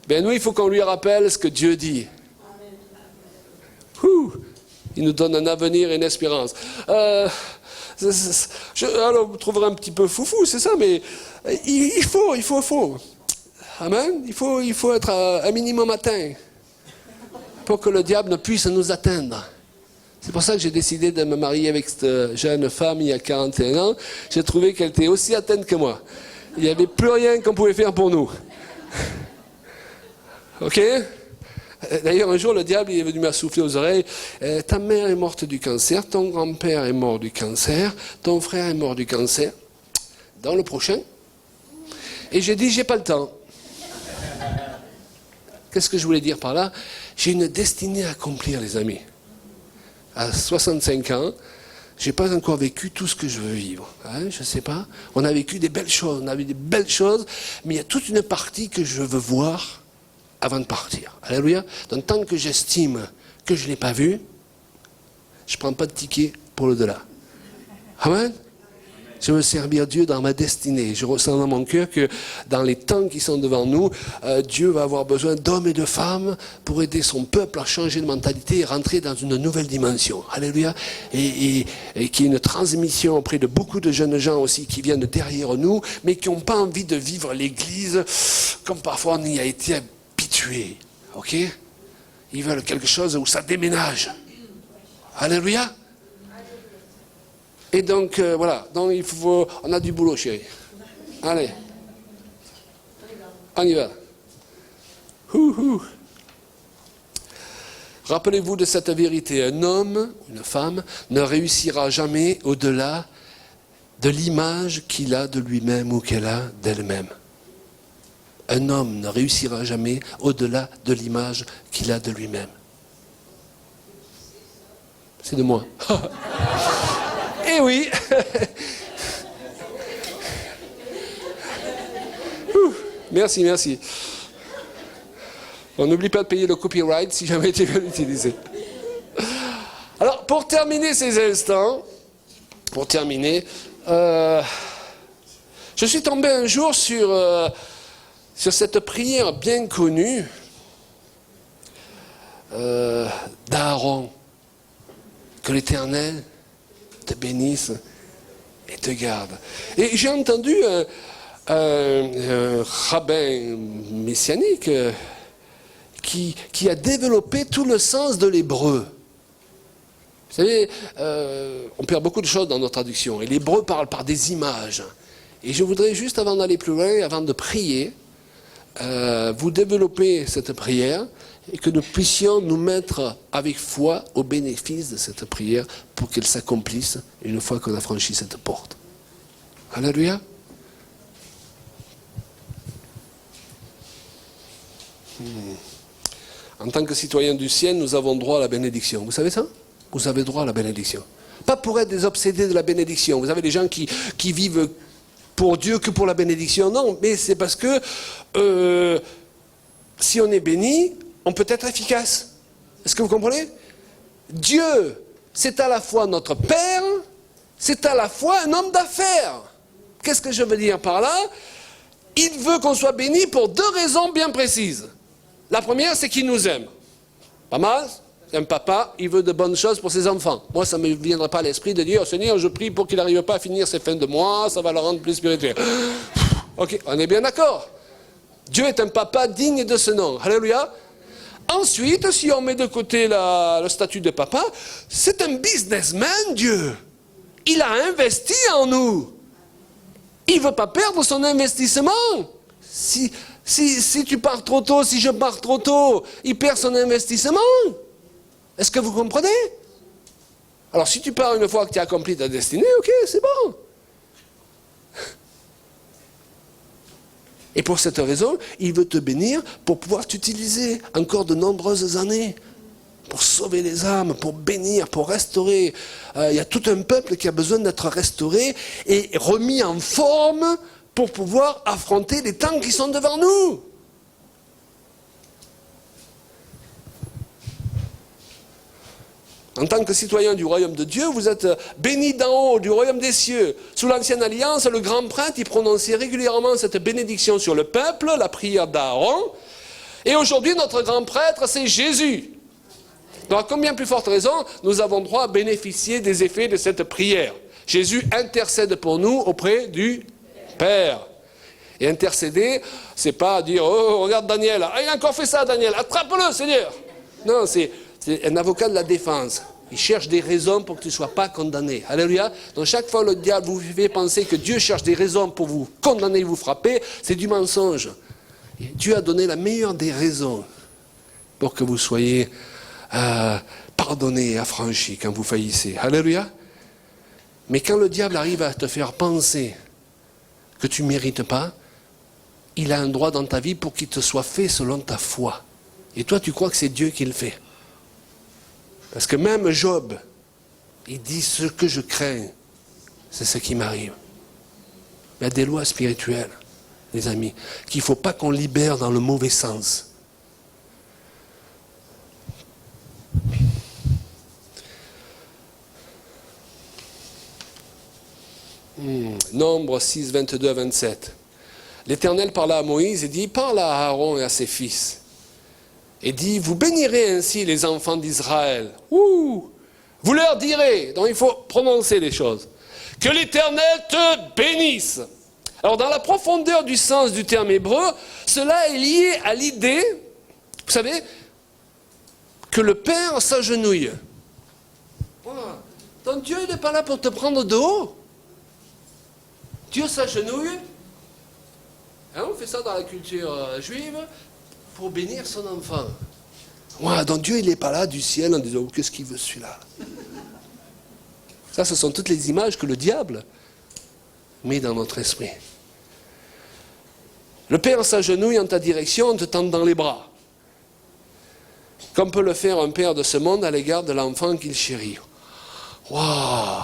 Ben nous, il faut qu'on lui rappelle ce que Dieu dit. Il nous donne un avenir et une espérance. Alors, vous trouverez un petit peu foufou, c'est ça, mais il faut. Amen. Il faut être un minimum atteint pour que le diable ne puisse nous atteindre. C'est pour ça que j'ai décidé de me marier avec cette jeune femme il y a 41 ans. J'ai trouvé qu'elle était aussi atteinte que moi. Il n'y avait plus rien qu'on pouvait faire pour nous. Ok? D'ailleurs, un jour, le diable il est venu me souffler aux oreilles. Ta mère est morte du cancer, ton grand-père est mort du cancer, ton frère est mort du cancer. Dans le prochain. Et j'ai dit, j'ai pas le temps. Qu'est-ce que je voulais dire par là? J'ai une destinée à accomplir, les amis. À 65 ans, j'ai pas encore vécu tout ce que je veux vivre. Hein, je sais pas. On a vécu des belles choses, on a vu des belles choses, mais il y a toute une partie que je veux voir avant de partir. Alléluia. Donc tant que j'estime que je ne l'ai pas vu, je ne prends pas de ticket pour l'au-delà. Amen. Je veux servir Dieu dans ma destinée. Je ressens dans mon cœur que dans les temps qui sont devant nous, Dieu va avoir besoin d'hommes et de femmes pour aider son peuple à changer de mentalité et rentrer dans une nouvelle dimension. Alléluia. Et qu'il y ait une transmission auprès de beaucoup de jeunes gens aussi qui viennent derrière nous, mais qui n'ont pas envie de vivre l'Église comme parfois on y a été habitué. Ok? Ils veulent quelque chose où ça déménage. Alléluia. Et donc, voilà. Donc, on a du boulot, chérie. Allez. On y va. Rappelez-vous de cette vérité. Un homme, une femme, ne réussira jamais au-delà de l'image qu'il a de lui-même ou qu'elle a d'elle-même. Un homme ne réussira jamais au-delà de l'image qu'il a de lui-même. C'est de moi. Eh oui. Merci, merci. On n'oublie pas de payer le copyright si jamais tu veux l'utiliser. Alors, pour terminer ces instants, je suis tombé un jour sur cette prière bien connue d'Aaron. Que l'Éternel te bénisse et te garde. Et j'ai entendu un rabbin messianique qui a développé tout le sens de l'hébreu. Vous savez, on perd beaucoup de choses dans nos traductions. Et l'hébreu parle par des images. Et je voudrais juste, avant d'aller plus loin, avant de prier, vous développer cette prière et que nous puissions nous mettre avec foi au bénéfice de cette prière pour qu'elle s'accomplisse une fois qu'on a franchi cette porte. Alléluia. En tant que citoyens du ciel, nous avons droit à la bénédiction. Vous savez ça? Vous avez droit à la bénédiction. Pas pour être des obsédés de la bénédiction. Vous avez des gens qui vivent pour Dieu que pour la bénédiction. Non, mais c'est parce que si on est béni, on peut être efficace. Est-ce que vous comprenez? Dieu, c'est à la fois notre Père, c'est à la fois un homme d'affaires. Qu'est-ce que je veux dire par là? Il veut qu'on soit béni pour deux raisons bien précises. La première, c'est qu'il nous aime. Pas mal? Un papa, il veut de bonnes choses pour ses enfants. Moi, ça ne me viendra pas à l'esprit de dire, Seigneur, je prie pour qu'il n'arrive pas à finir ses fins de mois, ça va le rendre plus spirituel. Ok, on est bien d'accord. Dieu est un papa digne de ce nom. Alléluia. Ensuite, si on met de côté le statut de papa, c'est un businessman, Dieu. Il a investi en nous. Il ne veut pas perdre son investissement. Si tu pars trop tôt, si je pars trop tôt, il perd son investissement. Est-ce que vous comprenez? Alors si tu pars une fois que tu as accompli ta destinée, ok, c'est bon. Et pour cette raison, il veut te bénir pour pouvoir t'utiliser encore de nombreuses années. Pour sauver les âmes, pour bénir, pour restaurer. Il y a tout un peuple qui a besoin d'être restauré et remis en forme pour pouvoir affronter les temps qui sont devant nous. En tant que citoyen du royaume de Dieu, vous êtes bénis d'en haut, du royaume des cieux. Sous l'ancienne alliance, le grand prêtre, il prononçait régulièrement cette bénédiction sur le peuple, la prière d'Aaron. Et aujourd'hui, notre grand prêtre, c'est Jésus. Donc, à combien plus forte raison, nous avons droit à bénéficier des effets de cette prière. Jésus intercède pour nous auprès du Père. Et intercéder, c'est pas dire, oh, regarde Daniel, ah, il a encore fait ça, Daniel, attrape-le, Seigneur. Non, c'est un avocat de la défense. Il cherche des raisons pour que tu ne sois pas condamné. Alléluia. Donc chaque fois le diable vous fait penser que Dieu cherche des raisons pour vous condamner, vous frapper, c'est du mensonge. Et Dieu a donné la meilleure des raisons pour que vous soyez pardonné et affranchi quand vous faillissez. Alléluia. Mais quand le diable arrive à te faire penser que tu ne mérites pas, il a un droit dans ta vie pour qu'il te soit fait selon ta foi. Et toi, tu crois que c'est Dieu qui le fait. Parce que même Job, Il dit, ce que je crains, c'est ce qui m'arrive. Il y a des lois spirituelles, les amis, qu'il ne faut pas qu'on libère dans le mauvais sens. Nombre 6, 22 à 27. L'Éternel parla à Moïse et dit, parle à Aaron et à ses fils. Et dit, vous bénirez ainsi les enfants d'Israël. Vous leur direz, donc il faut prononcer les choses. Que l'Éternel te bénisse. Alors dans la profondeur du sens du terme hébreu, cela est lié à l'idée, vous savez, que le Père s'agenouille. Voilà. Donc Dieu n'est pas là pour te prendre de haut. Dieu s'agenouille. Hein, on fait ça dans la culture juive pour bénir son enfant. Voilà, donc Dieu il n'est pas là du ciel en disant oh, qu'est-ce qu'il veut celui-là. Ça, ce sont toutes les images que le diable met dans notre esprit. Le Père s'agenouille en ta direction en te tendant les bras. Comme peut le faire un père de ce monde à l'égard de l'enfant qu'il chérit. Waouh!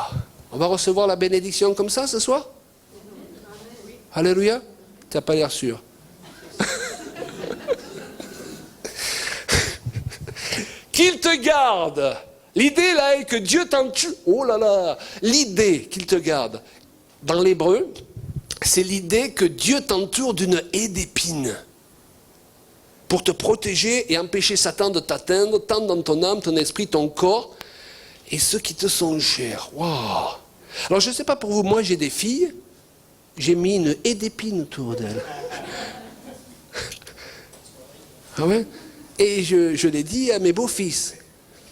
On va recevoir la bénédiction comme ça ce soir? Alléluia? Tu n'as pas l'air sûr. Qu'il te garde. L'idée là est que Dieu t'entoure. Oh là là! L'idée qu'il te garde. Dans l'hébreu, c'est l'idée que Dieu t'entoure d'une haie d'épines pour te protéger et empêcher Satan de t'atteindre, tant dans ton âme, ton esprit, ton corps, et ceux qui te sont chers. Waouh! Alors je ne sais pas pour vous, moi j'ai des filles, j'ai mis une haie d'épines autour d'elles. Ah ouais? Et je l'ai dit à mes beaux-fils,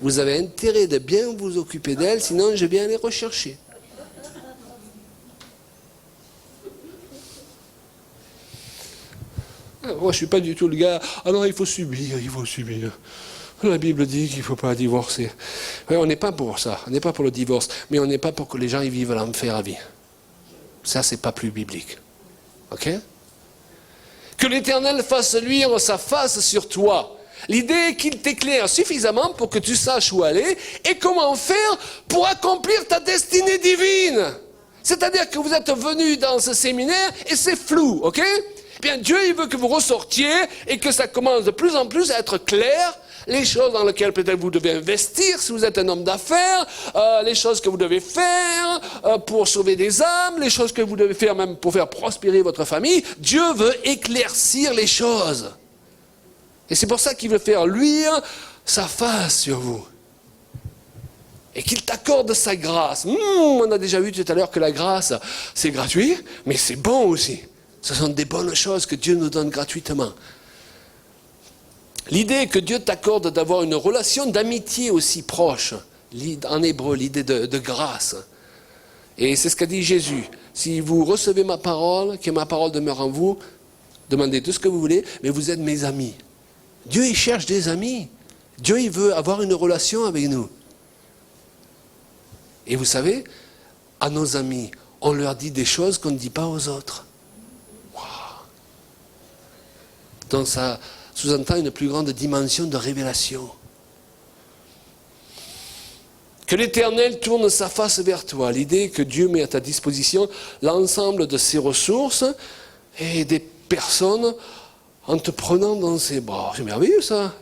vous avez intérêt de bien vous occuper d'elles, sinon je viens les rechercher. Moi, je ne suis pas du tout le gars, ah non, il faut subir. La Bible dit qu'il ne faut pas divorcer. Ouais, on n'est pas pour ça, on n'est pas pour le divorce, mais on n'est pas pour que les gens y vivent l'enfer à vie. Ça, c'est pas plus biblique. Ok? Que l'Éternel fasse luire sa face sur toi. L'idée est qu'il t'éclaire suffisamment pour que tu saches où aller et comment faire pour accomplir ta destinée divine. C'est-à-dire que vous êtes venu dans ce séminaire et c'est flou, ok? Bien, Dieu, il veut que vous ressortiez et que ça commence de plus en plus à être clair, les choses dans lesquelles peut-être vous devez investir si vous êtes un homme d'affaires, les choses que vous devez faire pour sauver des âmes, les choses que vous devez faire même pour faire prospérer votre famille. Dieu veut éclaircir les choses. Et c'est pour ça qu'il veut faire luire sa face sur vous. Et qu'il t'accorde sa grâce. On a déjà vu tout à l'heure que la grâce, c'est gratuit, mais c'est bon aussi. Ce sont des bonnes choses que Dieu nous donne gratuitement. L'idée est que Dieu t'accorde d'avoir une relation d'amitié aussi proche. En hébreu, l'idée de grâce. Et c'est ce qu'a dit Jésus. Si vous recevez ma parole, que ma parole demeure en vous, demandez tout ce que vous voulez, mais vous êtes mes amis. Dieu, il cherche des amis. Dieu, il veut avoir une relation avec nous. Et vous savez, à nos amis, on leur dit des choses qu'on ne dit pas aux autres. Wow. Donc ça sous-entend une plus grande dimension de révélation. Que l'Éternel tourne sa face vers toi. L'idée est que Dieu met à ta disposition l'ensemble de ses ressources et des personnes en te prenant dans ses bras. C'est merveilleux ça.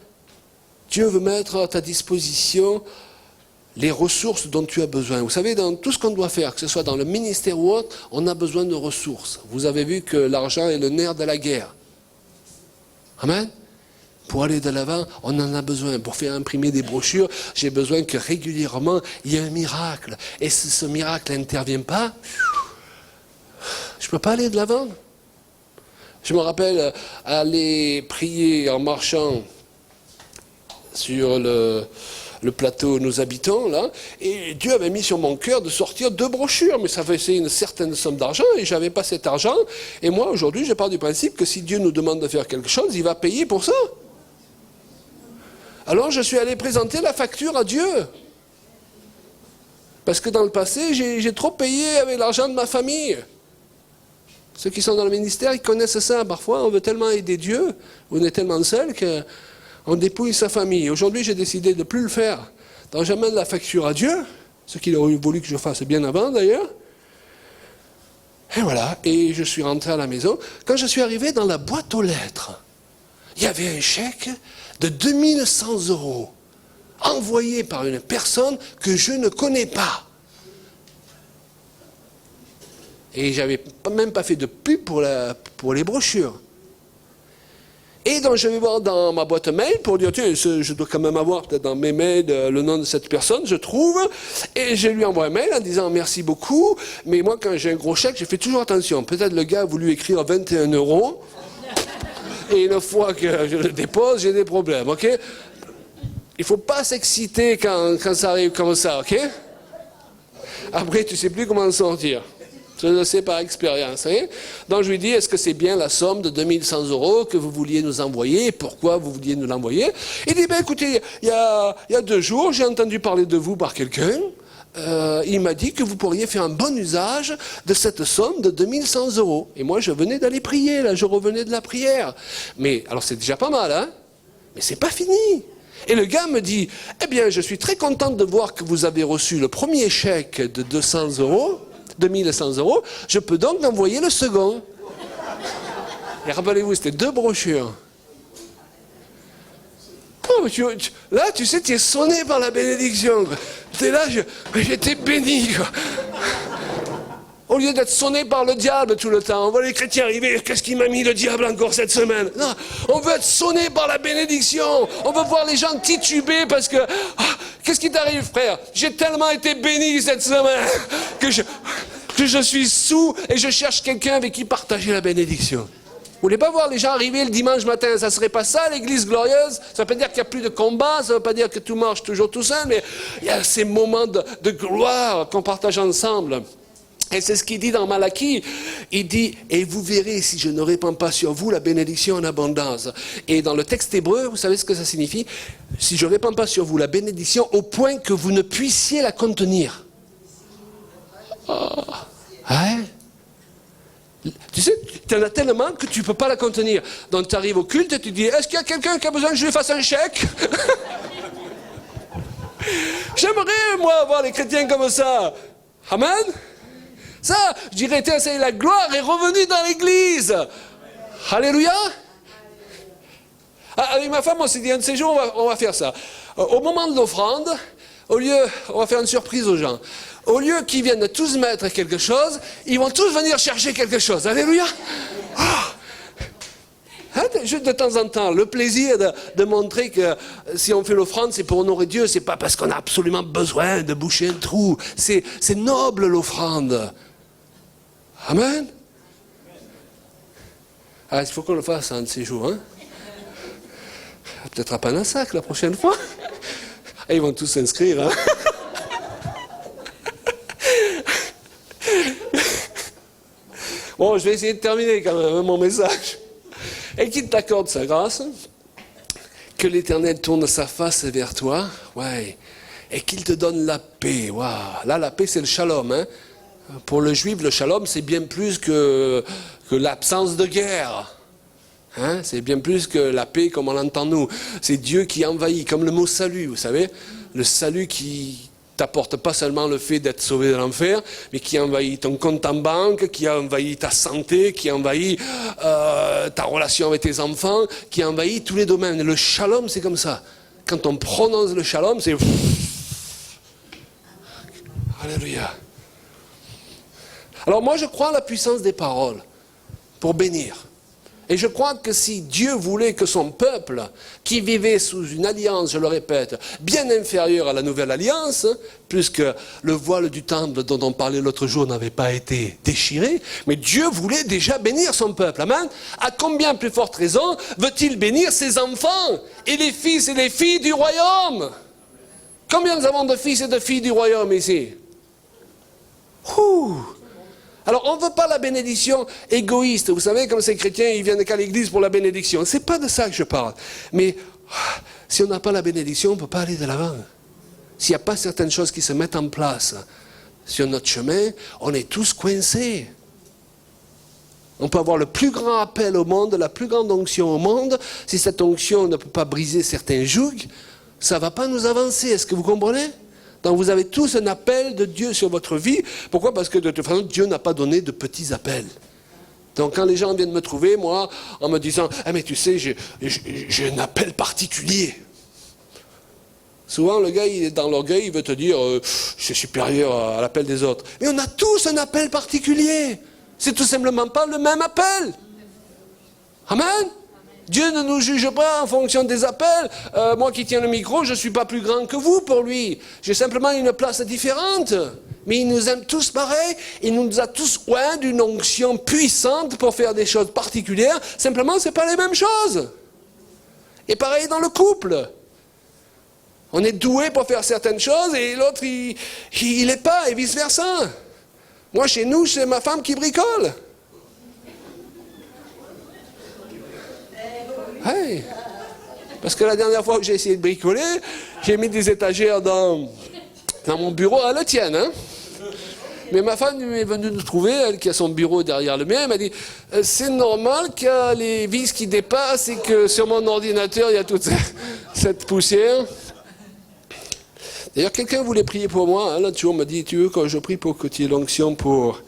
Dieu veut mettre à ta disposition les ressources dont tu as besoin. Vous savez, dans tout ce qu'on doit faire, que ce soit dans le ministère ou autre, on a besoin de ressources. Vous avez vu que l'argent est le nerf de la guerre. Amen. Pour aller de l'avant, on en a besoin. Pour faire imprimer des brochures, j'ai besoin que régulièrement, il y ait un miracle. Et si ce miracle n'intervient pas, je ne peux pas aller de l'avant. Je me rappelle aller prier en marchant sur le plateau où nous habitons, là, et Dieu avait mis sur mon cœur de sortir 2 brochures, mais ça faisait une certaine somme d'argent, et je n'avais pas cet argent, et moi, aujourd'hui, je pars du principe que si Dieu nous demande de faire quelque chose, il va payer pour ça. Alors, je suis allé présenter la facture à Dieu. Parce que dans le passé, j'ai trop payé avec l'argent de ma famille. Ceux qui sont dans le ministère, ils connaissent ça. Parfois, on veut tellement aider Dieu, on est tellement seul qu'on dépouille sa famille. Aujourd'hui, j'ai décidé de ne plus le faire. Donc, j'amène la facture à Dieu, ce qu'il aurait voulu que je fasse bien avant d'ailleurs. Et voilà, et je suis rentré à la maison. Quand je suis arrivé dans la boîte aux lettres, il y avait un chèque de 2100 € envoyé par une personne que je ne connais pas. Et j'avais même pas fait de pub pour les brochures. Et donc je vais voir dans ma boîte mail pour dire, tiens, je dois quand même avoir peut-être dans mes mails le nom de cette personne, je trouve. Et je lui envoie un mail en disant merci beaucoup, mais moi quand j'ai un gros chèque, je fais toujours attention. Peut-être le gars a voulu écrire 21 €, et une fois que je le dépose, j'ai des problèmes, ok? Il ne faut pas s'exciter quand ça arrive comme ça, ok? Après, tu ne sais plus comment en sortir. Je le sais par expérience. Hein? Donc je lui dis, est-ce que c'est bien la somme de 2100 € que vous vouliez nous envoyer? Pourquoi vous vouliez nous l'envoyer? Il dit, ben écoutez, il y a 2 jours, j'ai entendu parler de vous par quelqu'un. Il m'a dit que vous pourriez faire un bon usage de cette somme de 2100 €. Et moi, je venais d'aller prier, là, je revenais de la prière. Mais, alors c'est déjà pas mal, hein? Mais c'est pas fini. Et le gars me dit, eh bien, je suis très contente de voir que vous avez reçu le premier chèque de 200 €. 2100 €, je peux donc envoyer le second. Et rappelez-vous, c'était 2 brochures. Oh, là, tu sais, tu es sonné par la bénédiction. T'es là, j'étais béni. Quoi. Au lieu d'être sonné par le diable tout le temps, on voit les chrétiens arriver, qu'est-ce qui m'a mis le diable encore cette semaine? Non, on veut être sonné par la bénédiction. On veut voir les gens tituber parce que, qu'est-ce qui t'arrive, frère? J'ai tellement été béni cette semaine que je suis sous et je cherche quelqu'un avec qui partager la bénédiction. Vous voulez pas voir les gens arriver le dimanche matin? Ça serait pas ça, l'église glorieuse? Ça veut pas dire qu'il n'y a plus de combat, ça veut pas dire que tout marche toujours tout seul, mais il y a ces moments de gloire qu'on partage ensemble. Et c'est ce qu'il dit dans Malachie. Il dit, et vous verrez si je ne répands pas sur vous la bénédiction en abondance. Et dans le texte hébreu, vous savez ce que ça signifie? Si je ne répands pas sur vous la bénédiction au point que vous ne puissiez la contenir. Oh. Hein? Tu sais, tu en as tellement que tu ne peux pas la contenir. Donc tu arrives au culte et tu dis, est-ce qu'il y a quelqu'un qui a besoin que je lui fasse un chèque? J'aimerais, moi, voir les chrétiens comme ça. Amen? Ça, je dirais, tiens, c'est la gloire est revenue dans l'église. Alléluia. Avec ma femme, on s'est dit, un de ces jours, on va faire ça. Au moment de l'offrande, au lieu, on va faire une surprise aux gens. Au lieu qu'ils viennent tous mettre quelque chose, ils vont tous venir chercher quelque chose. Alléluia. Oh. Hein, juste de temps en temps, le plaisir de montrer que si on fait l'offrande, c'est pour honorer Dieu, c'est pas parce qu'on a absolument besoin de boucher un trou. C'est noble l'offrande. Amen. Ah, il faut qu'on le fasse un de ces jours. Hein? Peut-être à Panassac la prochaine fois. Et ils vont tous s'inscrire. Hein? Bon, je vais essayer de terminer quand même mon message. Et qu'il t'accorde sa grâce, que l'Éternel tourne sa face vers toi, ouais, et qu'il te donne la paix. Wow. Là, la paix, c'est le shalom. Hein? Pour le juif, le shalom, c'est bien plus que l'absence de guerre. Hein? C'est bien plus que la paix comme on l'entend nous. C'est Dieu qui envahit, comme le mot salut, vous savez. Le salut qui t'apporte pas seulement le fait d'être sauvé de l'enfer, mais qui envahit ton compte en banque, qui envahit ta santé, qui envahit ta relation avec tes enfants, qui envahit tous les domaines. Le shalom, c'est comme ça. Quand on prononce le shalom, c'est... Alléluia. Alors moi, je crois en la puissance des paroles pour bénir. Et je crois que si Dieu voulait que son peuple, qui vivait sous une alliance, je le répète, bien inférieure à la nouvelle alliance, puisque le voile du temple dont on parlait l'autre jour n'avait pas été déchiré, mais Dieu voulait déjà bénir son peuple. Amen. À combien plus forte raison veut-il bénir ses enfants et les fils et les filles du royaume? Combien nous avons de fils et de filles du royaume ici? Ouh. Alors, on ne veut pas la bénédiction égoïste. Vous savez, comme ces chrétiens, ils viennent qu'à l'église pour la bénédiction. Ce n'est pas de ça que je parle. Mais si on n'a pas la bénédiction, on ne peut pas aller de l'avant. S'il n'y a pas certaines choses qui se mettent en place sur notre chemin, on est tous coincés. On peut avoir le plus grand appel au monde, la plus grande onction au monde. Si cette onction ne peut pas briser certains jougs, ça ne va pas nous avancer. Est-ce que vous comprenez? Donc vous avez tous un appel de Dieu sur votre vie. Pourquoi? Parce que de toute façon, Dieu n'a pas donné de petits appels. Donc quand les gens viennent me trouver, moi, en me disant « Ah mais tu sais, j'ai un appel particulier ». Souvent, le gars, il est dans l'orgueil, il veut te dire « Je suis supérieur à l'appel des autres ». Mais on a tous un appel particulier. C'est tout simplement pas le même appel. Amen. Dieu ne nous juge pas en fonction des appels. Moi qui tiens le micro, je ne suis pas plus grand que vous pour lui. J'ai simplement une place différente. Mais il nous aime tous pareil. Il nous a tous oint d'une onction puissante pour faire des choses particulières. Simplement, ce n'est pas les mêmes choses. Et pareil dans le couple. On est doué pour faire certaines choses et l'autre, il n'est pas, et vice-versa. Moi, chez nous, c'est ma femme qui bricole. Hey. Parce que la dernière fois que j'ai essayé de bricoler, j'ai mis des étagères dans mon bureau, à le tienne. Hein. Mais ma femme est venue nous trouver, elle qui a son bureau derrière le mien, elle m'a dit « C'est normal qu'il y a les vis qui dépassent et que sur mon ordinateur, il y a toute cette poussière. » D'ailleurs, quelqu'un voulait prier pour moi. Hein, l'autre jour, m'a dit, tu veux que je prie pour que tu aies l'onction pour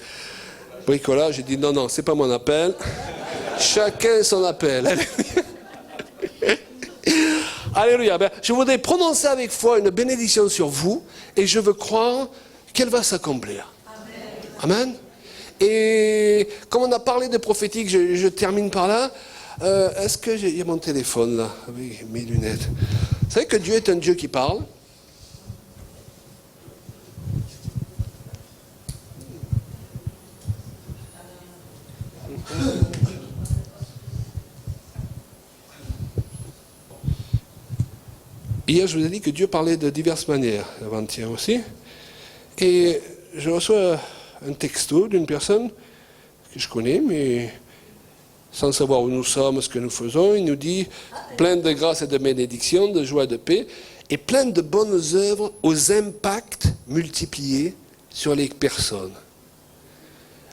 bricolage? J'ai dit, non, c'est pas mon appel. Chacun son appel. Alléluia. Ben, je voudrais prononcer avec foi une bénédiction sur vous et je veux croire qu'elle va s'accomplir. Amen. Et comme on a parlé de prophétique, je termine par là. Est-ce que il y a mon téléphone là, avec mes lunettes. Vous savez que Dieu est un Dieu qui parle. Hier, je vous ai dit que Dieu parlait de diverses manières, avant-hier aussi. Et je reçois un texto d'une personne que je connais, mais sans savoir où nous sommes, ce que nous faisons. Il nous dit plein de grâce et de bénédictions, de joie et de paix, et plein de bonnes œuvres aux impacts multipliés sur les personnes.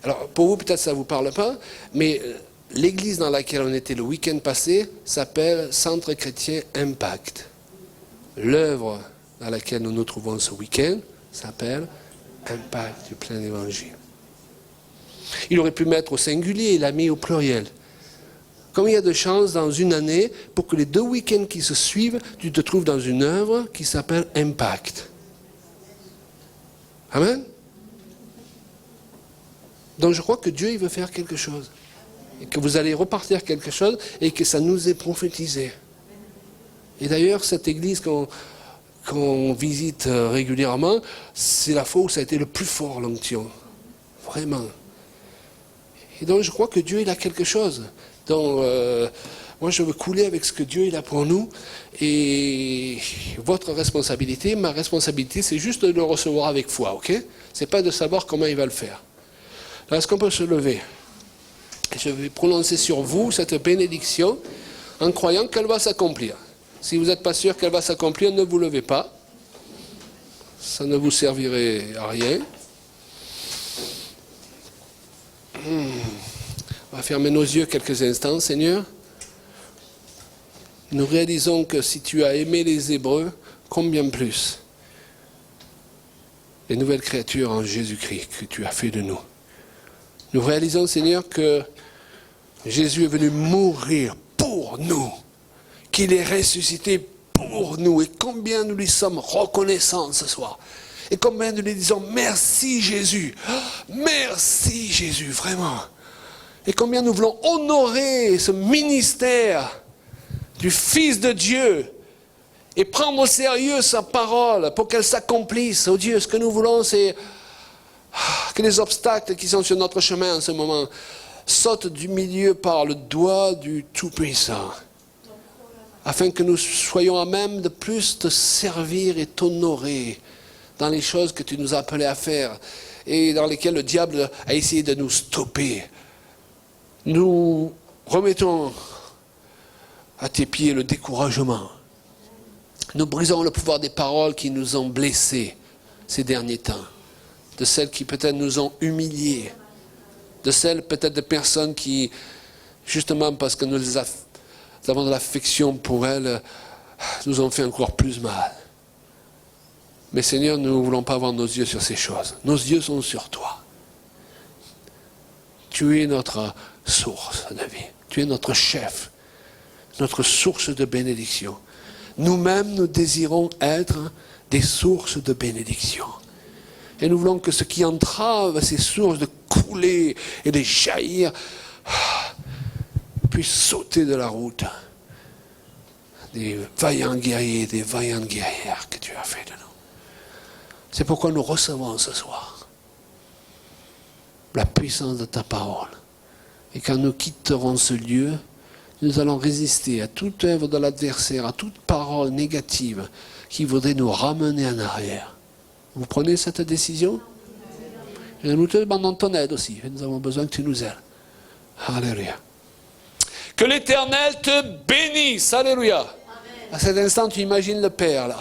Alors, pour vous, peut-être ça ne vous parle pas, mais l'église dans laquelle on était le week-end passé s'appelle Centre chrétien Impact. L'œuvre dans laquelle nous nous trouvons ce week-end s'appelle Impact du plein évangile. Il aurait pu mettre au singulier, il l'a mis au pluriel. Comme il y a de chances dans une année, pour que les 2 week-ends qui se suivent, tu te trouves dans une œuvre qui s'appelle Impact. Amen. Donc je crois que Dieu il veut faire quelque chose. Et que vous allez repartir quelque chose et que ça nous est prophétisé. Et d'ailleurs, cette église qu'on visite régulièrement, c'est la fois où ça a été le plus fort, l'onction. Vraiment. Et donc, je crois que Dieu, il a quelque chose. Donc, moi, je veux couler avec ce que Dieu, il a pour nous. Et votre responsabilité, ma responsabilité, c'est juste de le recevoir avec foi, ok? C'est pas de savoir comment il va le faire. Alors, est-ce qu'on peut se lever? Et je vais prononcer sur vous cette bénédiction en croyant qu'elle va s'accomplir. Si vous n'êtes pas sûr qu'elle va s'accomplir, ne vous levez pas. Ça ne vous servirait à rien. On va fermer nos yeux quelques instants, Seigneur. Nous réalisons que si tu as aimé les Hébreux, combien plus les nouvelles créatures en Jésus-Christ que tu as fait de nous. Nous réalisons, Seigneur, que Jésus est venu mourir pour nous. Qu'il est ressuscité pour nous et combien nous lui sommes reconnaissants ce soir. Et combien nous lui disons merci Jésus, merci Jésus, vraiment. Et combien nous voulons honorer ce ministère du Fils de Dieu et prendre au sérieux sa parole pour qu'elle s'accomplisse. Oh Dieu, ce que nous voulons, c'est que les obstacles qui sont sur notre chemin en ce moment sautent du milieu par le doigt du Tout-Puissant. Afin que nous soyons à même de plus te servir et t'honorer dans les choses que tu nous as appelés à faire et dans lesquelles le diable a essayé de nous stopper. Nous remettons à tes pieds le découragement. Nous brisons le pouvoir des paroles qui nous ont blessés ces derniers temps, de celles qui peut-être nous ont humiliés, de celles peut-être de personnes qui, justement parce que nous avons de l'affection pour elles, nous ont fait encore plus mal. Mais Seigneur, nous ne voulons pas avoir nos yeux sur ces choses. Nos yeux sont sur toi. Tu es notre source de vie. Tu es notre chef, notre source de bénédiction. Nous-mêmes, nous désirons être des sources de bénédiction. Et nous voulons que ce qui entrave ces sources de couler et de jaillir puisse sauter de la route. Des vaillants guerriers, des vaillantes guerrières que tu as fait de nous. C'est pourquoi nous recevons ce soir la puissance de ta parole. Et quand nous quitterons ce lieu, nous allons résister à toute œuvre de l'adversaire, à toute parole négative qui voudrait nous ramener en arrière. Vous prenez cette décision? Et nous te demandons ton aide aussi. Et nous avons besoin que tu nous aides. Alléluia. Que l'Éternel te bénisse. Alléluia. Amen. À cet instant, tu imagines le Père là.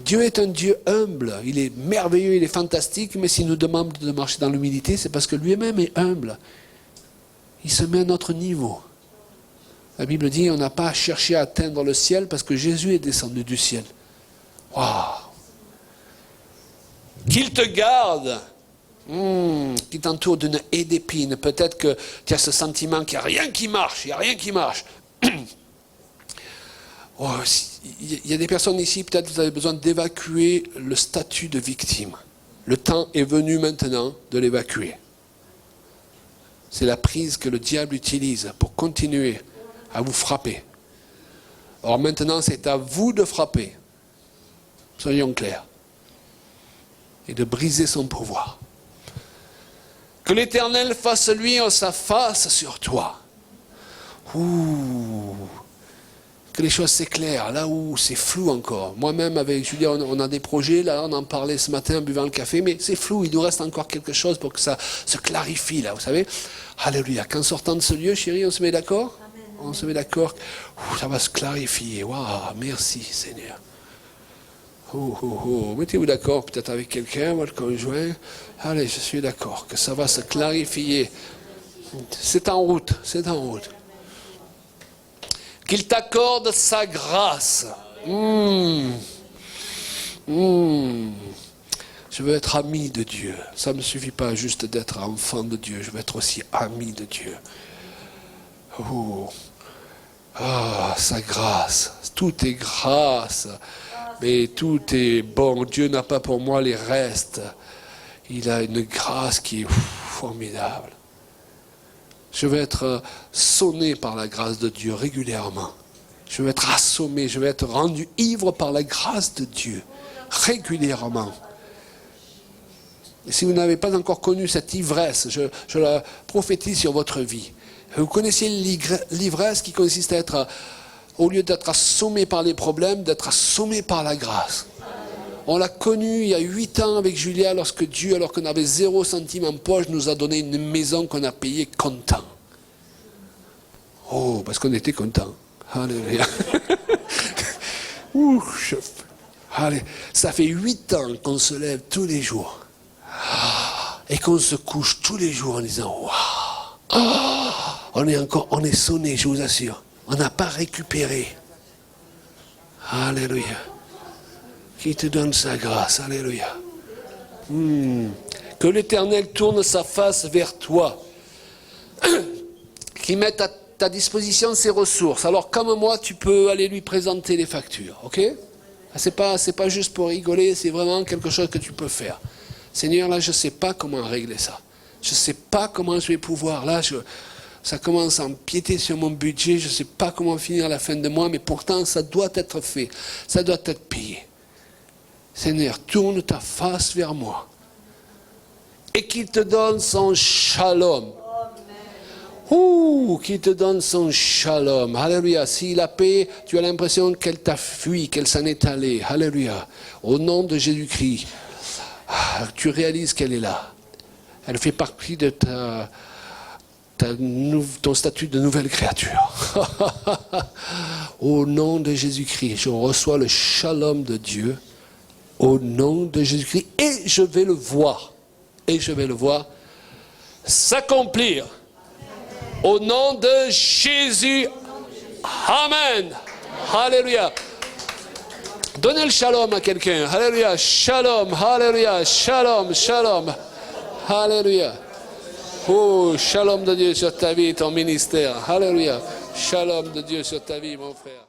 Dieu est un Dieu humble. Il est merveilleux, il est fantastique. Mais s'il nous demande de marcher dans l'humilité, c'est parce que lui-même est humble. Il se met à notre niveau. La Bible dit on n'a pas à chercher à atteindre le ciel parce que Jésus est descendu du ciel. Waouh! Qu'il te garde, qu'il t'entoure d'une haie d'épines. Peut-être que tu as ce sentiment qu'il n'y a rien qui marche, il n'y a rien qui marche. Oh, il y a des personnes ici, peut-être que vous avez besoin d'évacuer le statut de victime. Le temps est venu maintenant de l'évacuer. C'est la prise que le diable utilise pour continuer à vous frapper. Or maintenant, c'est à vous de frapper. Soyons clairs. Et de briser son pouvoir. Que l'Éternel fasse luire sa face sur toi. Ouh. Que les choses s'éclairent, là où c'est flou encore. Moi-même, avec Julia, on a des projets, là, on en parlait ce matin en buvant le café, mais c'est flou, il nous reste encore quelque chose pour que ça se clarifie, là, vous savez. Alléluia. Qu'en sortant de ce lieu, chérie, on se met d'accord? On se met d'accord. Ça va se clarifier. Waouh, merci, Seigneur. Oh, oh, oh. Mettez-vous d'accord peut-être avec quelqu'un, votre conjoint. Allez, je suis d'accord que ça va se clarifier. C'est en route, c'est en route. Qu'il t'accorde sa grâce. Je veux être ami de Dieu. Ça ne me suffit pas juste d'être enfant de Dieu. Je veux être aussi ami de Dieu. Oh, sa grâce. Tout est grâce. Mais tout est bon. Dieu n'a pas pour moi les restes. Il a une grâce qui est formidable. Je vais être sonné par la grâce de Dieu régulièrement. Je vais être assommé, je vais être rendu ivre par la grâce de Dieu régulièrement. Et si vous n'avez pas encore connu cette ivresse, je la prophétise sur votre vie. Vous connaissiez l'ivresse qui consiste à être, au lieu d'être assommé par les problèmes, d'être assommé par la grâce. On l'a connu il y a 8 ans avec Julia, lorsque Dieu, alors qu'on avait 0 centime en poche, nous a donné une maison qu'on a payée content. Oh, parce qu'on était content. Alléluia. Allez, ça fait 8 ans qu'on se lève tous les jours. Et qu'on se couche tous les jours en disant waouh. On est sonné, je vous assure. On n'a pas récupéré. Alléluia. Qui te donne sa grâce. Alléluia. Que l'Éternel tourne sa face vers toi. Qu'il mette à ta disposition ses ressources. Alors, comme moi, tu peux aller lui présenter les factures. Ok? C'est pas juste pour rigoler, c'est vraiment quelque chose que tu peux faire. Seigneur, là, je ne sais pas comment régler ça. Je ne sais pas comment je vais pouvoir. Là, ça commence à empiéter sur mon budget. Je ne sais pas comment finir à la fin de mois, mais pourtant, ça doit être fait. Ça doit être payé. Seigneur, tourne ta face vers moi. Et qu'il te donne son shalom. Qu'il te donne son shalom. Alléluia. Si la paix, tu as l'impression qu'elle t'a fui, qu'elle s'en est allée. Alléluia. Au nom de Jésus-Christ, tu réalises qu'elle est là. Elle fait partie de ton statut de nouvelle créature. Au nom de Jésus-Christ, je reçois le shalom de Dieu. Au nom de Jésus-Christ. Et je vais le voir. Et je vais le voir s'accomplir. Au nom de Jésus. Amen. Alléluia. Donnez le shalom à quelqu'un. Alléluia. Shalom. Alléluia. Shalom. Shalom. Alléluia. Oh, shalom de Dieu sur ta vie, ton ministère. Alléluia. Shalom de Dieu sur ta vie, mon frère.